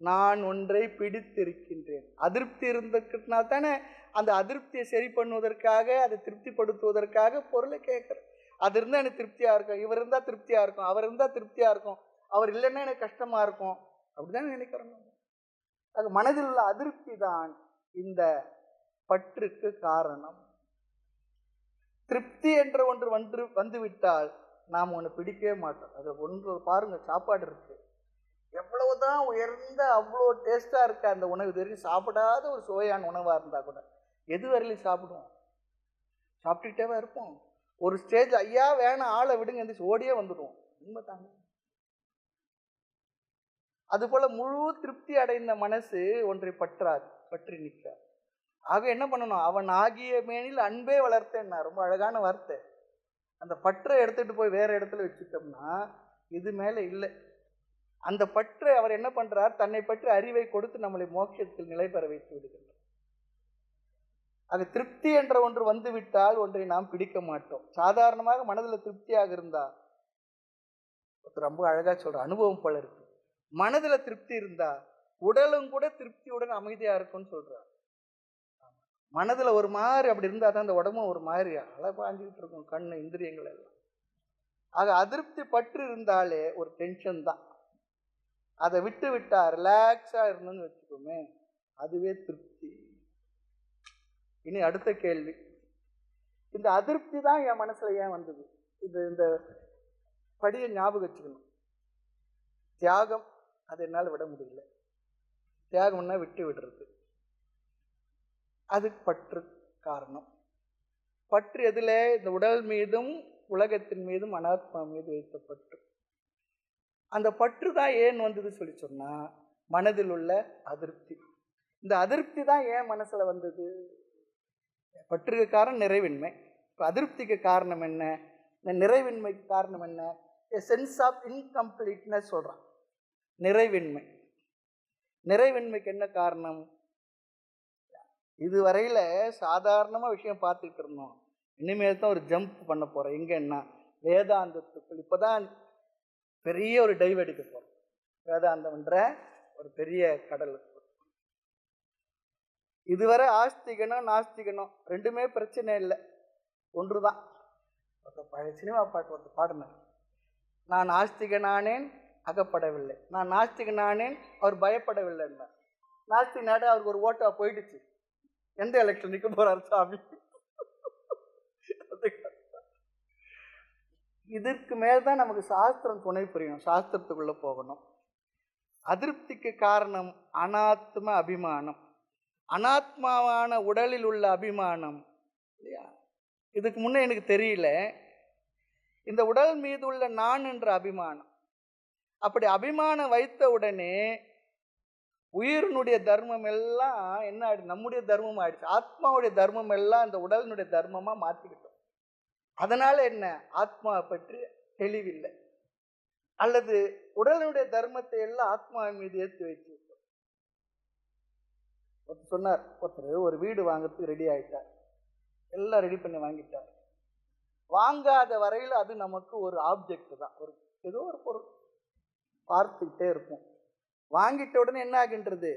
நான் ஒன்றை பிடித்திருக்கின்றேன். அதிருப்தி இருந்ததுனால தானே அந்த அதிருப்தியை சரி பண்ணுவதற்காக, அதை திருப்திப்படுத்துவதற்காக பொருளை கேட்குறேன். அது இருந்தால் எனக்கு திருப்தியா இருக்கும், இவர் இருந்தால் திருப்தியா இருக்கும், அவர் இருந்தால் திருப்தியா இருக்கும், அவர் இல்லைன்னா எனக்கு கஷ்டமா இருக்கும், அப்படிதான் நினைக்கிறோம். அது மனதில் உள்ள அதிருப்தி தான் இந்த பற்றுக்கு காரணம். திருப்தி என்ற ஒன்று வந்துவிட்டால் நாம் ஒன்று பிடிக்கவே மாட்டோம். அது ஒன்று பாருங்க, சாப்பாடு இருக்கு, எவ்வளவுதான் உயர்ந்த அவ்வளோ டேஸ்டா இருக்க அந்த உணவு தெரியும் சாப்பிடாத ஒரு சுவையான உணவா இருந்தா கூட எது வரையிலும் சாப்பிடுவோம், சாப்பிட்டுக்கிட்டே இருப்போம். ஒரு ஸ்டேஜ் ஐயா வேணாம் ஆளை விடுங்க எந்திரிச்சு ஓடியே வந்துடுவோம். உண்மை தாங்க. அது போல முழு திருப்தி அடைந்த மனசு ஒன்றை பற்றி நிற்காது. ஆக என்ன பண்ணணும், அவன் ஆகிய மேனில் அன்பே வளர்த்தேன்னா ரொம்ப அழகான வார்த்தை. அந்த பற்றை எடுத்துட்டு போய் வேற இடத்துல வச்சுட்டோம்னா இது மேல இல்லை. அந்த பற்றை அவர் என்ன பண்றார், தன்னை பற்றி அறிவை கொடுத்து நம்மளை மோட்சத்தில் நிலை பெற வைத்து விடுகின்றார். அது திருப்தி என்ற ஒன்று வந்து விட்டால் ஒன்றை நாம் பிடிக்க மாட்டோம். சாதாரணமாக மனதில் திருப்தியாக இருந்தா ரொம்ப அழகா சொல்ற அனுபவம் போல இருக்கு. மனதுல திருப்தி இருந்தா உடலும் கூட திருப்தியுடன் அமைதியா இருக்கும்னு சொல்றார். மனதுல ஒரு மாதிரி அப்படி இருந்தா தான் அந்த உடம்பும் ஒரு மாதிரி அலைபாஞ்சுக்கிட்டு இருக்கும், கண்ணு இந்திரியங்கள் எல்லாம். ஆக அதிருப்தி பற்று இருந்தாலே ஒரு டென்ஷன் தான். அதை விட்டு விட்டா ரிலாக்ஸா இருந்தோம்னு வச்சுக்கோமே, அதுவே திருப்தி. இனி அடுத்த கேள்வி, இந்த அதிருப்தி தான் என் மனசுல ஏன் வந்தது? இந்த படியை ஞாபகம் வச்சுக்கணும். தியாகம், அது என்னால் விட முடியல. தியாகம்னா விட்டு விடுறது. அது பற்று காரணம். பற்று எதுல? இந்த உடல் மீதும் உலகத்தின் மீதும் அனாத்மா மீது வைத்த பற்று. அந்த பற்று தான் ஏன் வந்தது சொல்லி சொன்னா, மனதில் உள்ள அதிருப்தி. இந்த அதிருப்தி தான் ஏன் மனசுல வந்தது? பற்றுக்கு காரணம் நிறைவின்மை. அதிருப்திக்கு காரணம் என்ன? இந்த நிறைவின்மைக்கு காரணம் என்ன? சென்ஸ் ஆஃப் இன்கம்ப்ளீட்னஸ் சொல்றான். நிறைவின்மை. நிறைவின்மைக்கு என்ன காரணம்? இதுவரையில சாதாரணமா விஷயம் பார்த்துட்டு இருந்தோம். இனிமேல் தான் ஒரு ஜம்ப் பண்ண போறோம். எங்கன்னா வேதாந்தத்துக்குள் இப்பதான் பெரிய ஒரு டைவ் அடிக்க போறோம். வேதாந்தம்ன்ற ஒரு பெரிய கடலுக்கு. இதுவரை ஆஸ்திகனும் நாஸ்திகனும் ரெண்டுமே பிரச்சனை இல்லை, ஒன்றுதான். பழைய சினிமா பாட்டு வந்து பாடினார், நான் ஆஸ்திகனானேன் அகப்படவில்லை, நான் நாஸ்திகனானேன் அவர் பயப்படவில்லை. நாஸ்திக நாடு அவருக்கு ஒரு ஓட்டா போயிடுச்சு. எந்த எலெக்ஷன் நிற்க போறாரு சாமி? இதற்கு மேல்தான் நமக்கு சாஸ்திரம் துணை புரியணும், சாஸ்திரத்துக்குள்ள போகணும். அதிருப்திக்கு காரணம் அனாத்ம அபிமானம். அனாத்மாவான உடலில் உள்ள அபிமானம் இல்லையா? இதுக்கு முன்னே எனக்கு தெரியல. இந்த உடல் மீது உள்ள நான் என்ற அபிமானம். அப்படி அபிமானம் வைத்த உடனே உயிரினுடைய தர்மம் எல்லாம் என்ன ஆயிடுச்சு? நம்முடைய தர்மம் ஆயிடுச்சு. ஆத்மாவுடைய தர்மம் எல்லாம் இந்த உடலினுடைய தர்மமா மாற்றிக்கிட்டோம். அதனால என்ன? ஆத்மாவை பற்றி தெளிவில்லை, அல்லது உடலினுடைய தர்மத்தை எல்லாம் ஆத்மா மீது ஏற்றி வைத்து விட்டோம். ஒருத்தர் சொன்னார், ஒருத்தர் ஒரு வீடு வாங்கிறதுக்கு ரெடி ஆயிட்டார், எல்லாம் ரெடி பண்ணி வாங்கிட்டார். வாங்காத வரையில் அது நமக்கு ஒரு ஆப்ஜெக்ட் தான், ஒரு ஏதோ ஒரு பொருள் பார்த்துக்கிட்டே இருக்கும். வாங்கிட்ட உடனே என்ன ஆகின்றது?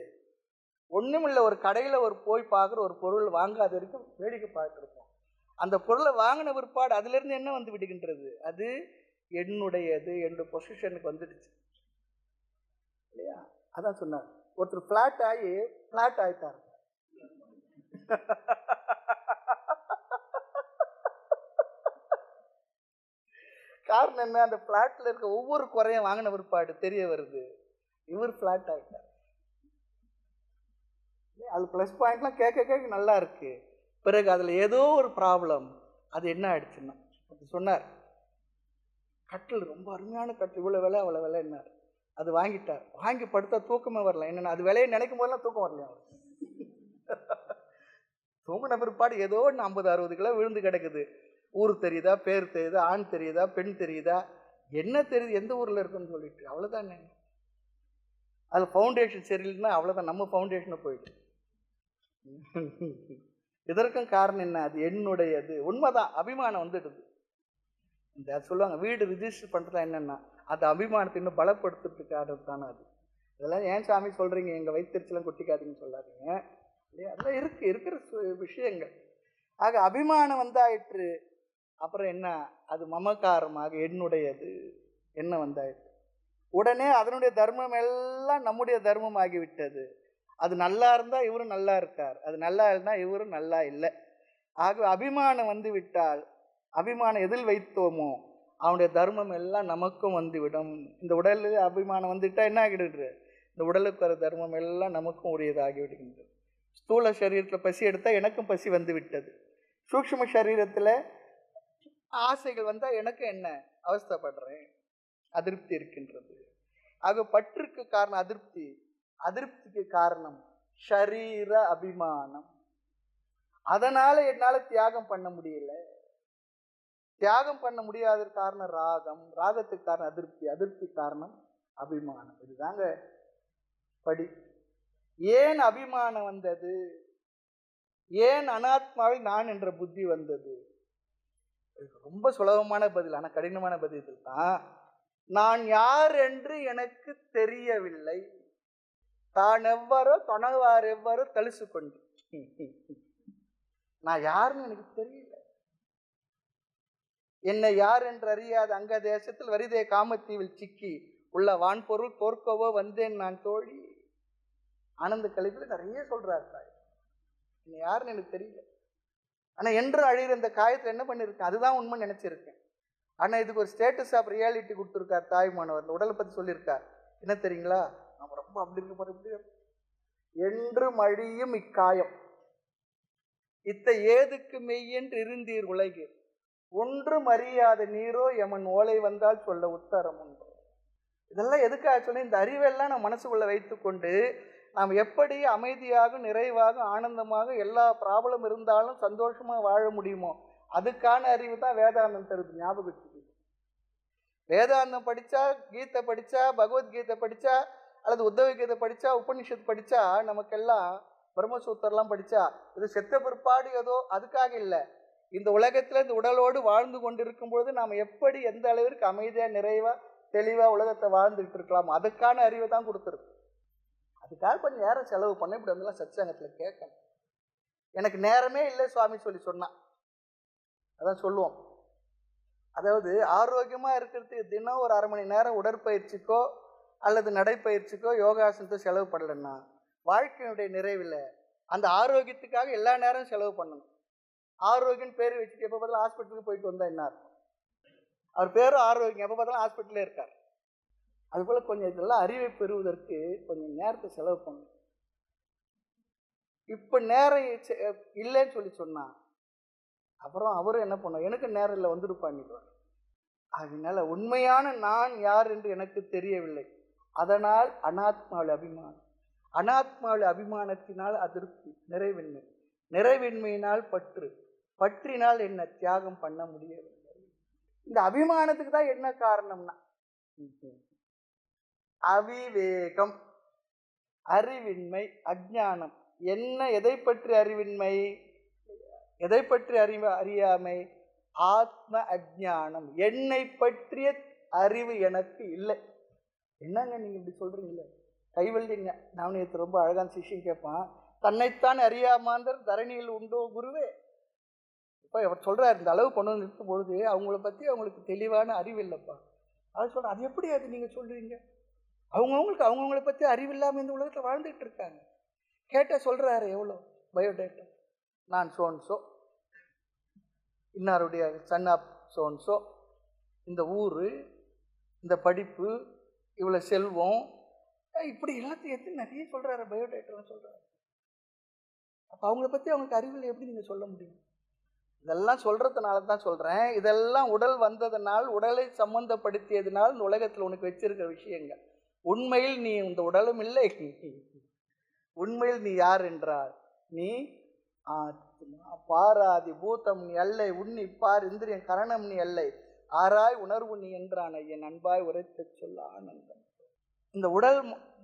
ஒண்ணுமில்லை, ஒரு கடையில ஒரு போய் பார்க்குற ஒரு பொருள் வாங்காத வரைக்கும் வேடிக்கை பார்த்துருப்போம். அந்த பொருளை வாங்கின பிற்பாடு அதுல இருந்து என்ன வந்து விடுகின்றது? அது என்னுடையது, என்னுடைய பொசிஷனுக்கு வந்துடுச்சு இல்லையா? அதான் சொன்னார், ஒருத்தர் பிளாட் ஆகி பிளாட் ஆயிட்டார். காரணம் என்ன? அந்த பிளாட்ல இருக்க ஒவ்வொரு குறையும் வாங்கின பிற்பாடு தெரிய வருது, இவர் பிளாட் ஆயிட்டார். அது பிளஸ் பாயிண்ட்லாம் கேட்க கேட்க நல்லா இருக்கு. பிறகு அதுல ஏதோ ஒரு ப்ராப்ளம். அது என்ன ஆயிடுச்சுன்னா, சொன்னார், கட்டில் ரொம்ப அருமையான கட்டில், இவ்வளவு விலை அவ்வளவு விலை என்ன. அது வாங்கிட்டார். வாங்கி படுத்தா தூக்கமே வரல. என்னன்னா அது விலையை நினைக்கும் போதெல்லாம் தூக்கம் வரலையா அவர். தூங்கின பிற்பாடு ஏதோ 50-60 கிலோ விழுந்து கிடக்குது. ஊர் தெரியுதா, பேர் தெரியுதா, ஆண் தெரியுதா, பெண் தெரியுதா, என்ன தெரியுது, எந்த ஊர்ல இருக்குன்னு சொல்லிட்டு அவ்வளவுதான். அது ஃபவுண்டேஷன் சரியில்லைன்னா அவ்வளவுதான், நம்ம ஃபவுண்டேஷனை போயிட்டு. இதற்கும் காரணம் என்ன? அது என்னுடையது. உண்மைதான், அபிமானம் வந்துடுது. இந்த சொல்லுவாங்க வீடு ரிஜிஸ்டர் பண்றதா என்னன்னா, அது அபிமானத்தை இன்னும் பலப்படுத்துறதுக்காக தானே. அது இதெல்லாம் ஏன் சாமி சொல்றீங்க, எங்க வயிற்றுச்செல்லாம் கொட்டிக்காதீங்கன்னு சொல்லாதீங்க இல்லையா? அதெல்லாம் இருக்கிற விஷயங்கள். ஆக அபிமானம் வந்தாயிற்று. அப்புறம் என்ன? அது மமகாரமாக என்னுடையது என்ன வந்தாயிற்று. உடனே அதனுடைய தர்மம் எல்லாம் நம்முடைய தர்மம் ஆகிவிட்டது. அது நல்லா இருந்தா இவரும் நல்லா இருக்கார், அது நல்லா இருந்தா இவரும் நல்லா இல்லை. ஆக அபிமானம் வந்து விட்டால், அபிமானம் எதில் வைத்தோமோ அவனுடைய தர்மம் எல்லாம் நமக்கும் வந்துவிடும். இந்த உடலில் அபிமானம் வந்துட்டா என்ன ஆகிடுது? இந்த உடலுக்கு வர தர்மம் எல்லாம் நமக்கும் உரியதாகி விடுகின்றது. ஸ்தூல சரீரத்தில் பசி எடுத்தால் எனக்கும் பசி வந்து விட்டது. சூக்ஷ்ம சரீரத்தில் ஆசைகள் வந்தால் எனக்கு என்ன அவஸ்தைப்படுறேன், அதிருப்தி இருக்கின்றது. ஆக பற்றுக்கு காரணம் அதிருப்தி, அதிருப்திக்கு காரணம் ஷரீர அபிமானம். அதனால என்னால தியாகம் பண்ண முடியல. தியாகம் பண்ண முடியாத காரணம் ராகம், ராகத்துக்கு காரணம் அதிருப்தி, அதிருப்தி காரணம் அபிமானம். இதுதாங்க படி. ஏன் அபிமானம் வந்தது? ஏன் அனாத்மாவில் நான் என்ற புத்தி வந்தது? ரொம்ப சுலபமான பதில், ஆனா கடினமான பதில் தான். நான் யார் என்று எனக்கு தெரியவில்லை. தான் எவ்வரோ தொணவார் எவ்வரோ தலிசு கொண்டு. நான் யாருன்னு எனக்கு தெரியல. என்னை யார் என்று அறியாத அங்க தேசத்தில் வரிதே காமத்தீவில் சிக்கி உள்ள வான்பொருள் தோற்கவோ வந்தேன் நான் தோழி. ஆனந்த கழிப்பில் நிறைய சொல்றாரு தாய். என்னை யாருன்னு எனக்கு தெரியல. ஆனா என்று அழிகிற இந்த காயத்துல என்ன பண்ணிருக்கேன், அதுதான் உண்மை நினைச்சிருக்கேன். ஆனா இதுக்கு ஒரு ஸ்டேட்டஸ் ஆஃப் ரியாலிட்டி கொடுத்துருக்கார் தாய்மானவர். இந்த உடலை பத்தி சொல்லியிருக்கார். என்ன தெரியுங்களா, நம்ம ரொம்ப அப்படி இருக்க போற என்று மழியும் இக்காயம் இத்த ஏதுக்கு மெய்யென்று இருந்தீர் உலகு ஒன்றும் அறியாத நீரோ எமன் ஓலை வந்தால் சொல்ல உத்தரம் உண்டு. இதெல்லாம் எதுக்காக சொன்ன, இந்த அறிவெல்லாம் நம்ம மனசுக்குள்ள வைத்துக்கொண்டு நாம் எப்படி அமைதியாக நிறைவாக ஆனந்தமாக எல்லா ப்ராப்ளம் இருந்தாலும் சந்தோஷமா வாழ முடியுமோ அதுக்கான அறிவு தான் வேதாந்தம் தருது. ஞாபகம், வேதாந்தம் படிச்சா, கீதை படிச்சா, பகவத்கீதை படிச்சா, அல்லது உத்தவ கீதை படிச்சா, உபனிஷத் படிச்சா, நமக்கெல்லாம் பிரம்மசூத்திரம்லாம் படிச்சா இது செத்த பிற்பாடு ஏதோ அதுக்காக இல்லை. இந்த உலகத்துல இந்த உடலோடு வாழ்ந்து கொண்டிருக்கும் பொழுது நாம் எப்படி எந்த அளவிற்கு அமைதியா நிறைவா தெளிவா உலகத்தை வாழ்ந்துட்டு இருக்கலாம், அதுக்கான அறிவை தான் கொடுத்துருக்கு. அதுக்காக கொஞ்சம் நேரம் செலவு பண்ண இப்படி வந்து சத்சங்கத்துல கேட்கணும். எனக்கு நேரமே இல்லை சுவாமி சொன்னா அதான் சொல்லுவோம். அதாவது ஆரோக்கியமா இருக்கிறதுக்கு தினம் ஒரு 1/2 மணி நேரம் உடற்பயிற்சிக்கோ அல்லது நடைப்பயிற்சிக்கோ யோகாசனத்தை செலவு பண்ணலன்னா வாழ்க்கையினுடைய நிறைவில் அந்த ஆரோக்கியத்துக்காக எல்லா நேரம் செலவு பண்ணணும். ஆரோக்கியம் பேர் வச்சுட்டு எப்போ பார்த்தாலும் ஹாஸ்பிட்டலுக்கு போயிட்டு வந்தா என்ன இருக்கும்? அவர் பேரும் ஆரோக்கியம், எப்போ பார்த்தாலும் ஹாஸ்பிட்டலே இருக்கார். அதுபோல் கொஞ்சம் இதெல்லாம் அறிவை பெறுவதற்கு கொஞ்சம் நேரத்தை செலவு பண்ணணும். இப்போ நேரம் இல்லைன்னு சொல்லி சொன்னா அப்புறம் அவரும் என்ன பண்ணும், எனக்கு நேரம் இல்லை வந்துருப்பான்னுவார். அதனால உண்மையான நான் யார் என்று எனக்கு தெரியவில்லை. அதனால் அனாத்மாவில் அபிமானம், அனாத்மாவில் அபிமானத்தினால் அதிருப்தி, நிறைவின்மை, நிறைவின்மையினால் பற்று, பற்றினால் என்ன தியாகம் பண்ண முடியவில்லை. இந்த அபிமானத்துக்கு தான் என்ன காரணம்னா அவிவேகம், அறிவின்மை, அஜ்ஞானம். என்ன, எதை பற்றி அறிவின்மை, எதை பற்றி அறியாமை? ஆத்ம அஜ்ஞானம். என்னை பற்றிய அறிவு எனக்கு இல்லை. என்னங்க நீங்க இப்படி சொல்றீங்களே, கைவல்லிங்க நாவணியத்தை ரொம்ப அழகான சிஷ்யம் கேட்பான். தன்னைத்தான் அறியாமாந்தர் தரணியில் உண்டோ குருவே. இப்போ அவர் சொல்றாரு, இந்த அளவு கொண்டு வந்து நிறுத்தும் பொழுது அவங்கள பத்தி அவங்களுக்கு தெளிவான அறிவு இல்லைப்பா. அது சொல்ற, அது எப்படி அது நீங்க சொல்றீங்க? அவங்கவுங்களுக்கு அவங்கவுங்களை பத்தி அறிவு இல்லாமல் இந்த உலகத்தில் வாழ்ந்துட்டு இருக்காங்க. கேட்ட சொல்றாரு எவ்வளோ பயோடேட்டா, நான் சோன்சோ, இன்னாருடைய சன் ஆஃப் சோன்சோ, இந்த ஊர், இந்த படிப்பு, இவ்வளோ செல்வம், இப்படி எல்லாத்தையும் எடுத்து நிறைய சொல்றாரு, பயோடேட்டா சொல்றாரு. அப்போ அவங்கள பற்றி அவங்களுக்கு அறிவில் எப்படி நீங்கள் சொல்ல முடியும்? இதெல்லாம் சொல்றதுனால தான் சொல்றேன். இதெல்லாம் உடல் வந்ததுனால், உடலை சம்பந்தப்படுத்தியதுனால் இந்த உலகத்தில் உனக்கு வச்சிருக்கிற விஷயங்கள். உண்மையில் நீ இந்த உடலும் இல்லை. உண்மையில் நீ யார் என்றால் நீ ஆத்மா. பாராதி பூதம் நீ அல்லை, உன்னி பார் இந்திரியம் கரணம் நீ அல்லை, ஆராய் உணர்வு நீ என்றான் என் அன்பாய் உரைத்து சொல்ல ஆனந்தம். இந்த உடல்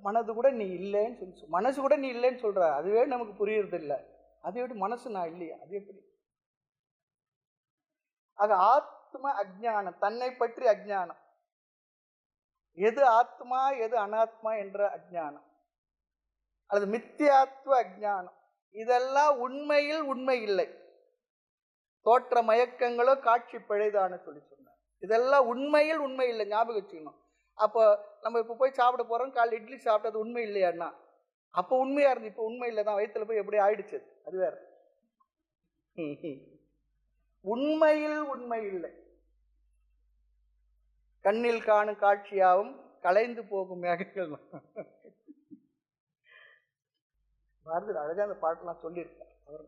மனது கூட நீ இல்லைன்னு சொல்லி, மனசு கூட நீ இல்லைன்னு சொல்ற, அதுவே நமக்கு புரியறது இல்லை. அதை விட மனசு நான் இல்லையா, அது எப்படி? அது ஆத்ம அஜ்ஞானம், தன்னை பற்றி அஜ்ஞானம். எது ஆத்மா எது அனாத்மா என்ற அஜ்ஞானம், அல்லது மித்தியாத்வ அஜ்ஞானம். இதெல்லாம் உண்மையில் உண்மை இல்லை, தோற்ற மயக்கங்களோ காட்சி பிழைதான்னு சொல்லி சொன்னார். இதெல்லாம் உண்மையில் உண்மை இல்லை, ஞாபகம் வச்சுக்கணும். அப்போ நம்ம இப்போ போய் சாப்பிட போறோம், காலையில் இட்லி சாப்பிட்டது உண்மை இல்லையாண்ணா? அப்போ உண்மையா இருந்து இப்போ உண்மை இல்லை தான், வயிற்றுல போய் எப்படி ஆயிடுச்சு, அது வேற. உண்மையில் உண்மை இல்லை. கண்ணில் காணும் காட்சியாகவும் கலைந்து போகும் மேகங்கள். பாரதியார் அழகா அந்த பாட்டெல்லாம் சொல்லியிருக்கார். அவர்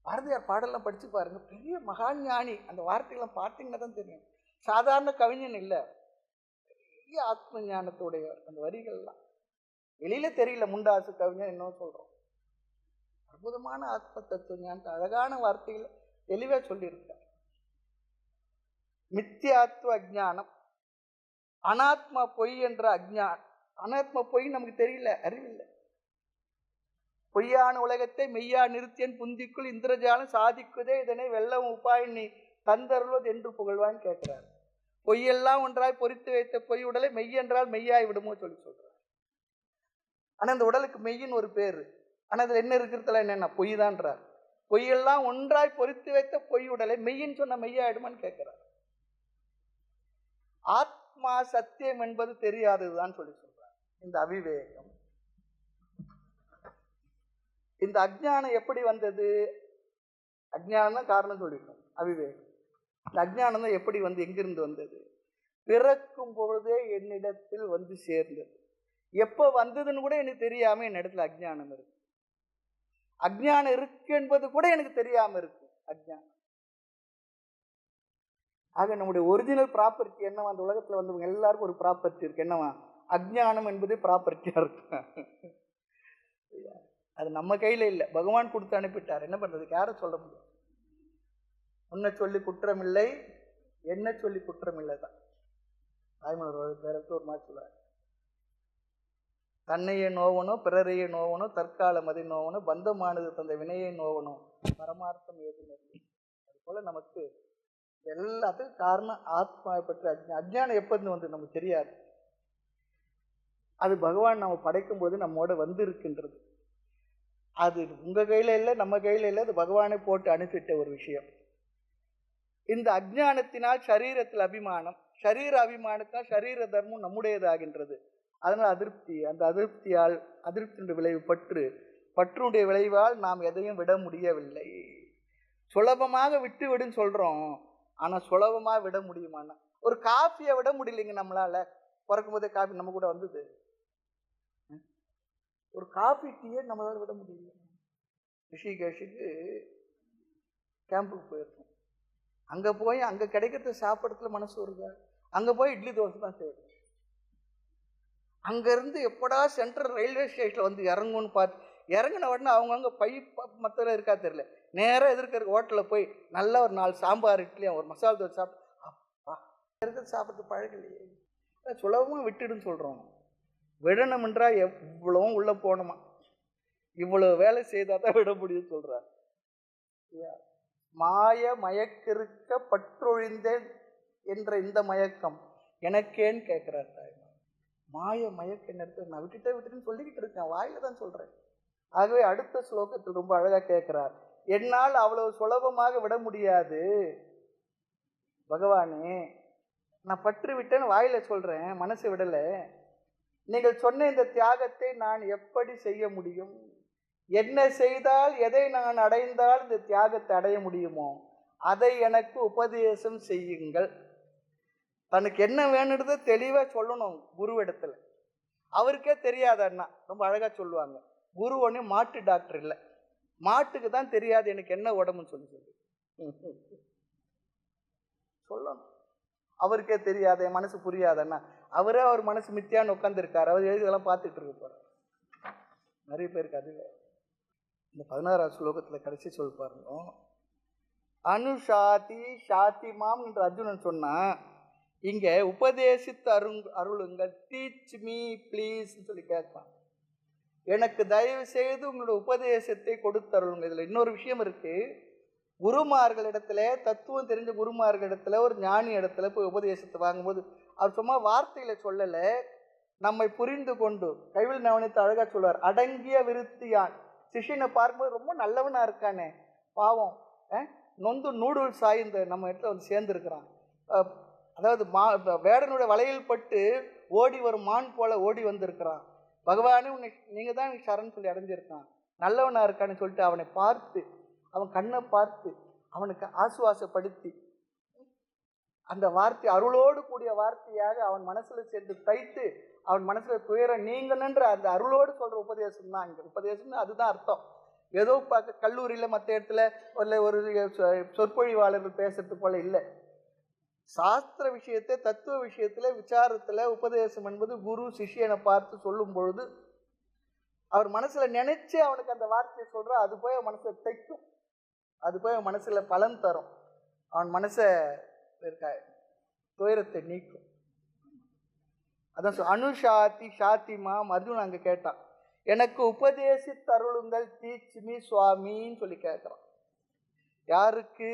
பாரதியார் பாடலாம் படிச்சு பாருங்க, பெரிய மகான் ஞானி. அந்த வார்த்தைகள்லாம் பார்த்தீங்கன்னா தான் தெரியும். சாதாரண கவிஞன் இல்லை, பெரிய ஆத்ம ஞானத்துடைய அந்த வரிகள்லாம் வெளியில தெரியல. முண்டாசு கவிஞன் இன்னும் சொல்றோம். அற்புதமான ஆத்ம தத்துவ ஞானத்தை அழகான வார்த்தைகளை தெளிவா சொல்லியிருக்கார். மித்தியாத்வ அஜ்ஞானம், அனாத்மா பொய் என்ற அஜ்ஞானம். அனாத்மா பொய் நமக்கு தெரியல, அறிவில்லை. பொய்யான உலகத்தை மெய்யா நிறுத்தியன் புந்திக்குள் இந்திரஜாலம் சாதிக்குதே, இதனை வெள்ளம் உப்பாய் நீ தந்தருள்வது என்று புகழ்வான்னு கேட்கிறார். பொய்யெல்லாம் ஒன்றாய் பொறித்து வைத்த பொய் உடலை மெய் என்றால் மெய்யாய் விடுமோ சொல்றார். ஆனா இந்த உடலுக்கு மெய்யின் ஒரு பேரு. ஆனா இதுல என்ன இருக்கிறதுல என்னன்னா பொய் தான்றார். பொய்யெல்லாம் ஒன்றாய் பொறித்து வைத்த பொய் உடலை மெய்யின்னு சொன்ன மெய்யாயிடுமான்னு கேட்கிறார். ஆத்மா சத்தியம் என்பது தெரியாததுதான் சொல்றார். இந்த அவிவேகம், இந்த அஜ்ஞானம் எப்படி வந்தது? அஜ்ஞானம் தான் காரணம் சொல்லிட்டோம். அவிவேகம், இந்த அஜ்ஞானம் தான் எப்படி வந்து எங்கிருந்து வந்தது? பிறக்கும் பொழுதே என்னிடத்தில் வந்து சேர்ந்தது. எப்ப வந்ததுன்னு கூட எனக்கு தெரியாம என் இடத்துல அஜ்ஞானம் இருக்கு. அஜ்ஞானம் இருக்கு என்பது கூட எனக்கு தெரியாம இருக்கு அஜ்ஞானம். ஆக நம்முடைய ஒரிஜினல் ப்ராப்பர்ட்டி என்னவா? அந்த உலகத்துல வந்தவங்க எல்லாருக்கும் ஒரு ப்ராப்பர்ட்டி இருக்கு. என்னவா? அஜ்ஞானம் என்பதே ப்ராப்பர்ட்டியா இருக்கு. அது நம்ம கையில இல்லை, பகவான் கொடுத்து அனுப்பிட்டார். என்ன பண்றதுக்கு? யாரை சொல்ல முடியும்? உன்னை சொல்லி குற்றம் இல்லை, என்ன சொல்லி குற்றம் இல்லை தான். தாய்மலர் பேருக்கு ஒரு மாதிரி சொல்லுவார், தன்னையே நோவனோ பிறரையே நோவனோ தற்கால மதி நோவனோ பந்தமானது தந்த வினையை நோவனோ பரமார்த்தம் ஏதும். அது போல நமக்கு எல்லாத்துக்கும் காரணம் ஆத்மாவை பற்றி அஜ்ஞானம் எப்போது வந்து நமக்கு தெரியாது. அது பகவான் நம்ம படைக்கும் போது நம்மோட வந்து இருக்கின்றது. அது உங்க கையில இல்லை, நம்ம கையில இல்லை, அது பகவானை போட்டு அனுப்பிட்ட ஒரு விஷயம். இந்த அஜ்ஞானத்தினால் சரீரத்தில் அபிமானம், சரீர அபிமானத்தினால் சரீர தர்மம் நம்முடையதாகின்றது. அதனால் அதிருப்தி, அந்த அதிருப்தியால் அதிருப்தியுடைய விளைவு பற்று, பற்றுடைய விளைவால் நாம் எதையும் விட முடியவில்லை. சுலபமாக விட்டு விடுன்னு சொல்றோம், ஆனா சுலபமா விட முடியுமான்னா? ஒரு காஃபியை விட முடியலைங்க நம்மளால. பிறக்கும் போதே காஃபி நம்ம கூட வந்தது. ஒரு காஃபி டீயை நம்மளால விட முடியல. ரிஷிகேஷுக்கு கேம்புக்கு போயிருக்கோம். அங்க போய் அங்க கிடைக்கிறது சாப்பிடறதுல மனசு வருதா? அங்க போய் இட்லி தோசை தான் செய்யணும். அங்க இருந்து எப்படா சென்ட்ரல் ரயில்வே ஸ்டேஷன்ல வந்து இறங்கும்னு பார்த்து இறங்கின உடனே அவங்கவுங்க பை மற்ற இருக்கா தெரியல, நேராக எதிர்க்க இருக்க ஹோட்டலில் போய் நல்ல ஒரு 4 சாம்பார் இட்லியும் ஒரு மசாலா தோசை சாப்பிட்டு சாப்பிட்றது பழகலையே. சுலபமாக விட்டுடுன்னு சொல்கிறோம். விடணும்ன்றா எவ்வளவும் உள்ளே போகணுமா, இவ்வளோ வேலை செய்தால் தான் விட முடியும்னு சொல்கிறார். மாய மயக்கிருக்க பற்றொழிந்தேன் என்ற இந்த மயக்கம் எனக்கேன்னு கேட்குறார் தாய். மாய மயக்க நேரத்தை நான் விட்டுட்டேன்னு சொல்லிக்கிட்டு இருக்கேன், வாயில தான் சொல்கிறேன். ஆகவே அடுத்த ஸ்லோகத்தில் ரொம்ப அழகாக கேட்கிறார், என்னால் அவ்வளவு சுலபமாக விட முடியாது பகவானே, நான் பற்று விட்டேன்னு வாயில சொல்றேன், மனசு விடல. நீங்கள் சொன்ன இந்த தியாகத்தை நான் எப்படி செய்ய முடியும்? என்ன செய்தால், எதை நான் அடைந்தால் இந்த தியாகத்தை அடைய முடியுமோ அதை எனக்கு உபதேசம் செய்யுங்கள். தனக்கு என்ன வேணுன்றதை தெளிவாக சொல்லணும் குருவிடத்துல. அவருக்கே தெரியாத அண்ணா ரொம்ப அழகா சொல்லுவாங்க, குரு ஒன்று மாட்டு டாக்டர் இல்லை, மாட்டுக்கு தான் தெரியாது எனக்கு என்ன உடம்புன்னு சொல்லி சொல்லணும். அவருக்கே தெரியாத, என் மனசு புரியாதண்ணா, அவரே அவர் மனசு மித்தியான்னு உட்காந்துருக்காரு, அவர் எழுதியெல்லாம் பார்த்துட்டு இருக்க போறார். நிறைய பேருக்கு அதுவே. இந்த 16ஆவது ஸ்லோகத்தில் கடைசி சொல் பாருங்க, அனுஷாதி சாத்திமாம் என்று அர்ஜுனன் சொன்னா, இங்க உபதேசித்து அருளுங்கள், டீச் மீ ப்ளீஸ் சொல்லி கேட்கலாம். எனக்கு தயவு செய்து உங்களோட உபதேசத்தை கொடுத்தருளுங்க. இதுல இன்னொரு விஷயம் இருக்கு, குருமார்களிடத்துல, தத்துவம் தெரிஞ்ச குருமார்களிடத்துல, ஒரு ஞானி இடத்துல போய் உபதேசத்தை வாங்கும்போது அவர் சும்மா வார்த்தையில சொல்லல, நம்மை புரிந்து கொண்டு கைவில் நவனித்து அழகா சொல்வார், அடங்கிய விருத்தியான். சிஷியனை பார்க்கும்போது ரொம்ப நல்லவனா இருக்கானே, பாவம் நொந்து நூடுல்ஸ் சாய்ந்த நம்ம இடத்துல வந்து சேர்ந்துருக்கிறான், அதாவது வேடனுடைய வலையில் பட்டு ஓடி வரும் மான் போல ஓடி வந்திருக்கிறான், பகவானே உன்னை நீங்க தான் சரண் சொல்லி அடைஞ்சிருக்கான், நல்லவனா இருக்கான்னு சொல்லிட்டு அவனை பார்த்து, அவன் கண்ணை பார்த்து அவனுக்கு ஆசுவாசப்படுத்தி அந்த வார்த்தை அருளோடு கூடிய வார்த்தையாக அவன் மனசுல சேர்ந்து தைத்து அவன் மனசுல துயர நீங்கணுன்ற அந்த அருளோடு சொல்ற உபதேசம் தான். இங்க உபதேசம்னு அதுதான் அர்த்தம். ஏதோ பார்க்க கல்லூரியில மற்ற இடத்துல ஒரு சொற்பொழிவாளர்கள் பேசுறது போல இல்லை. சாஸ்திர விஷயத்தை, தத்துவ விஷயத்துல, விசாரத்துல உபதேசம் என்பது குரு சிஷியனை பார்த்து சொல்லும் பொழுது அவர் மனசுல நினைச்சு அவனுக்கு அந்த வார்த்தையை சொல்ற, அது போய் அவன் மனசுல தைக்கும், அது போய் அவன் மனசுல பலன் தரும், அவன் மனச துயரத்தை நீக்கும். அதான் அனுஷாத்தி சாத்திமாம். அர்ஜுன் அங்க கேட்டான், எனக்கு உபதேசி தருளுங்கள், டீச் மீ சுவாமின்னு சொல்லி கேட்கிறான். யாருக்கு?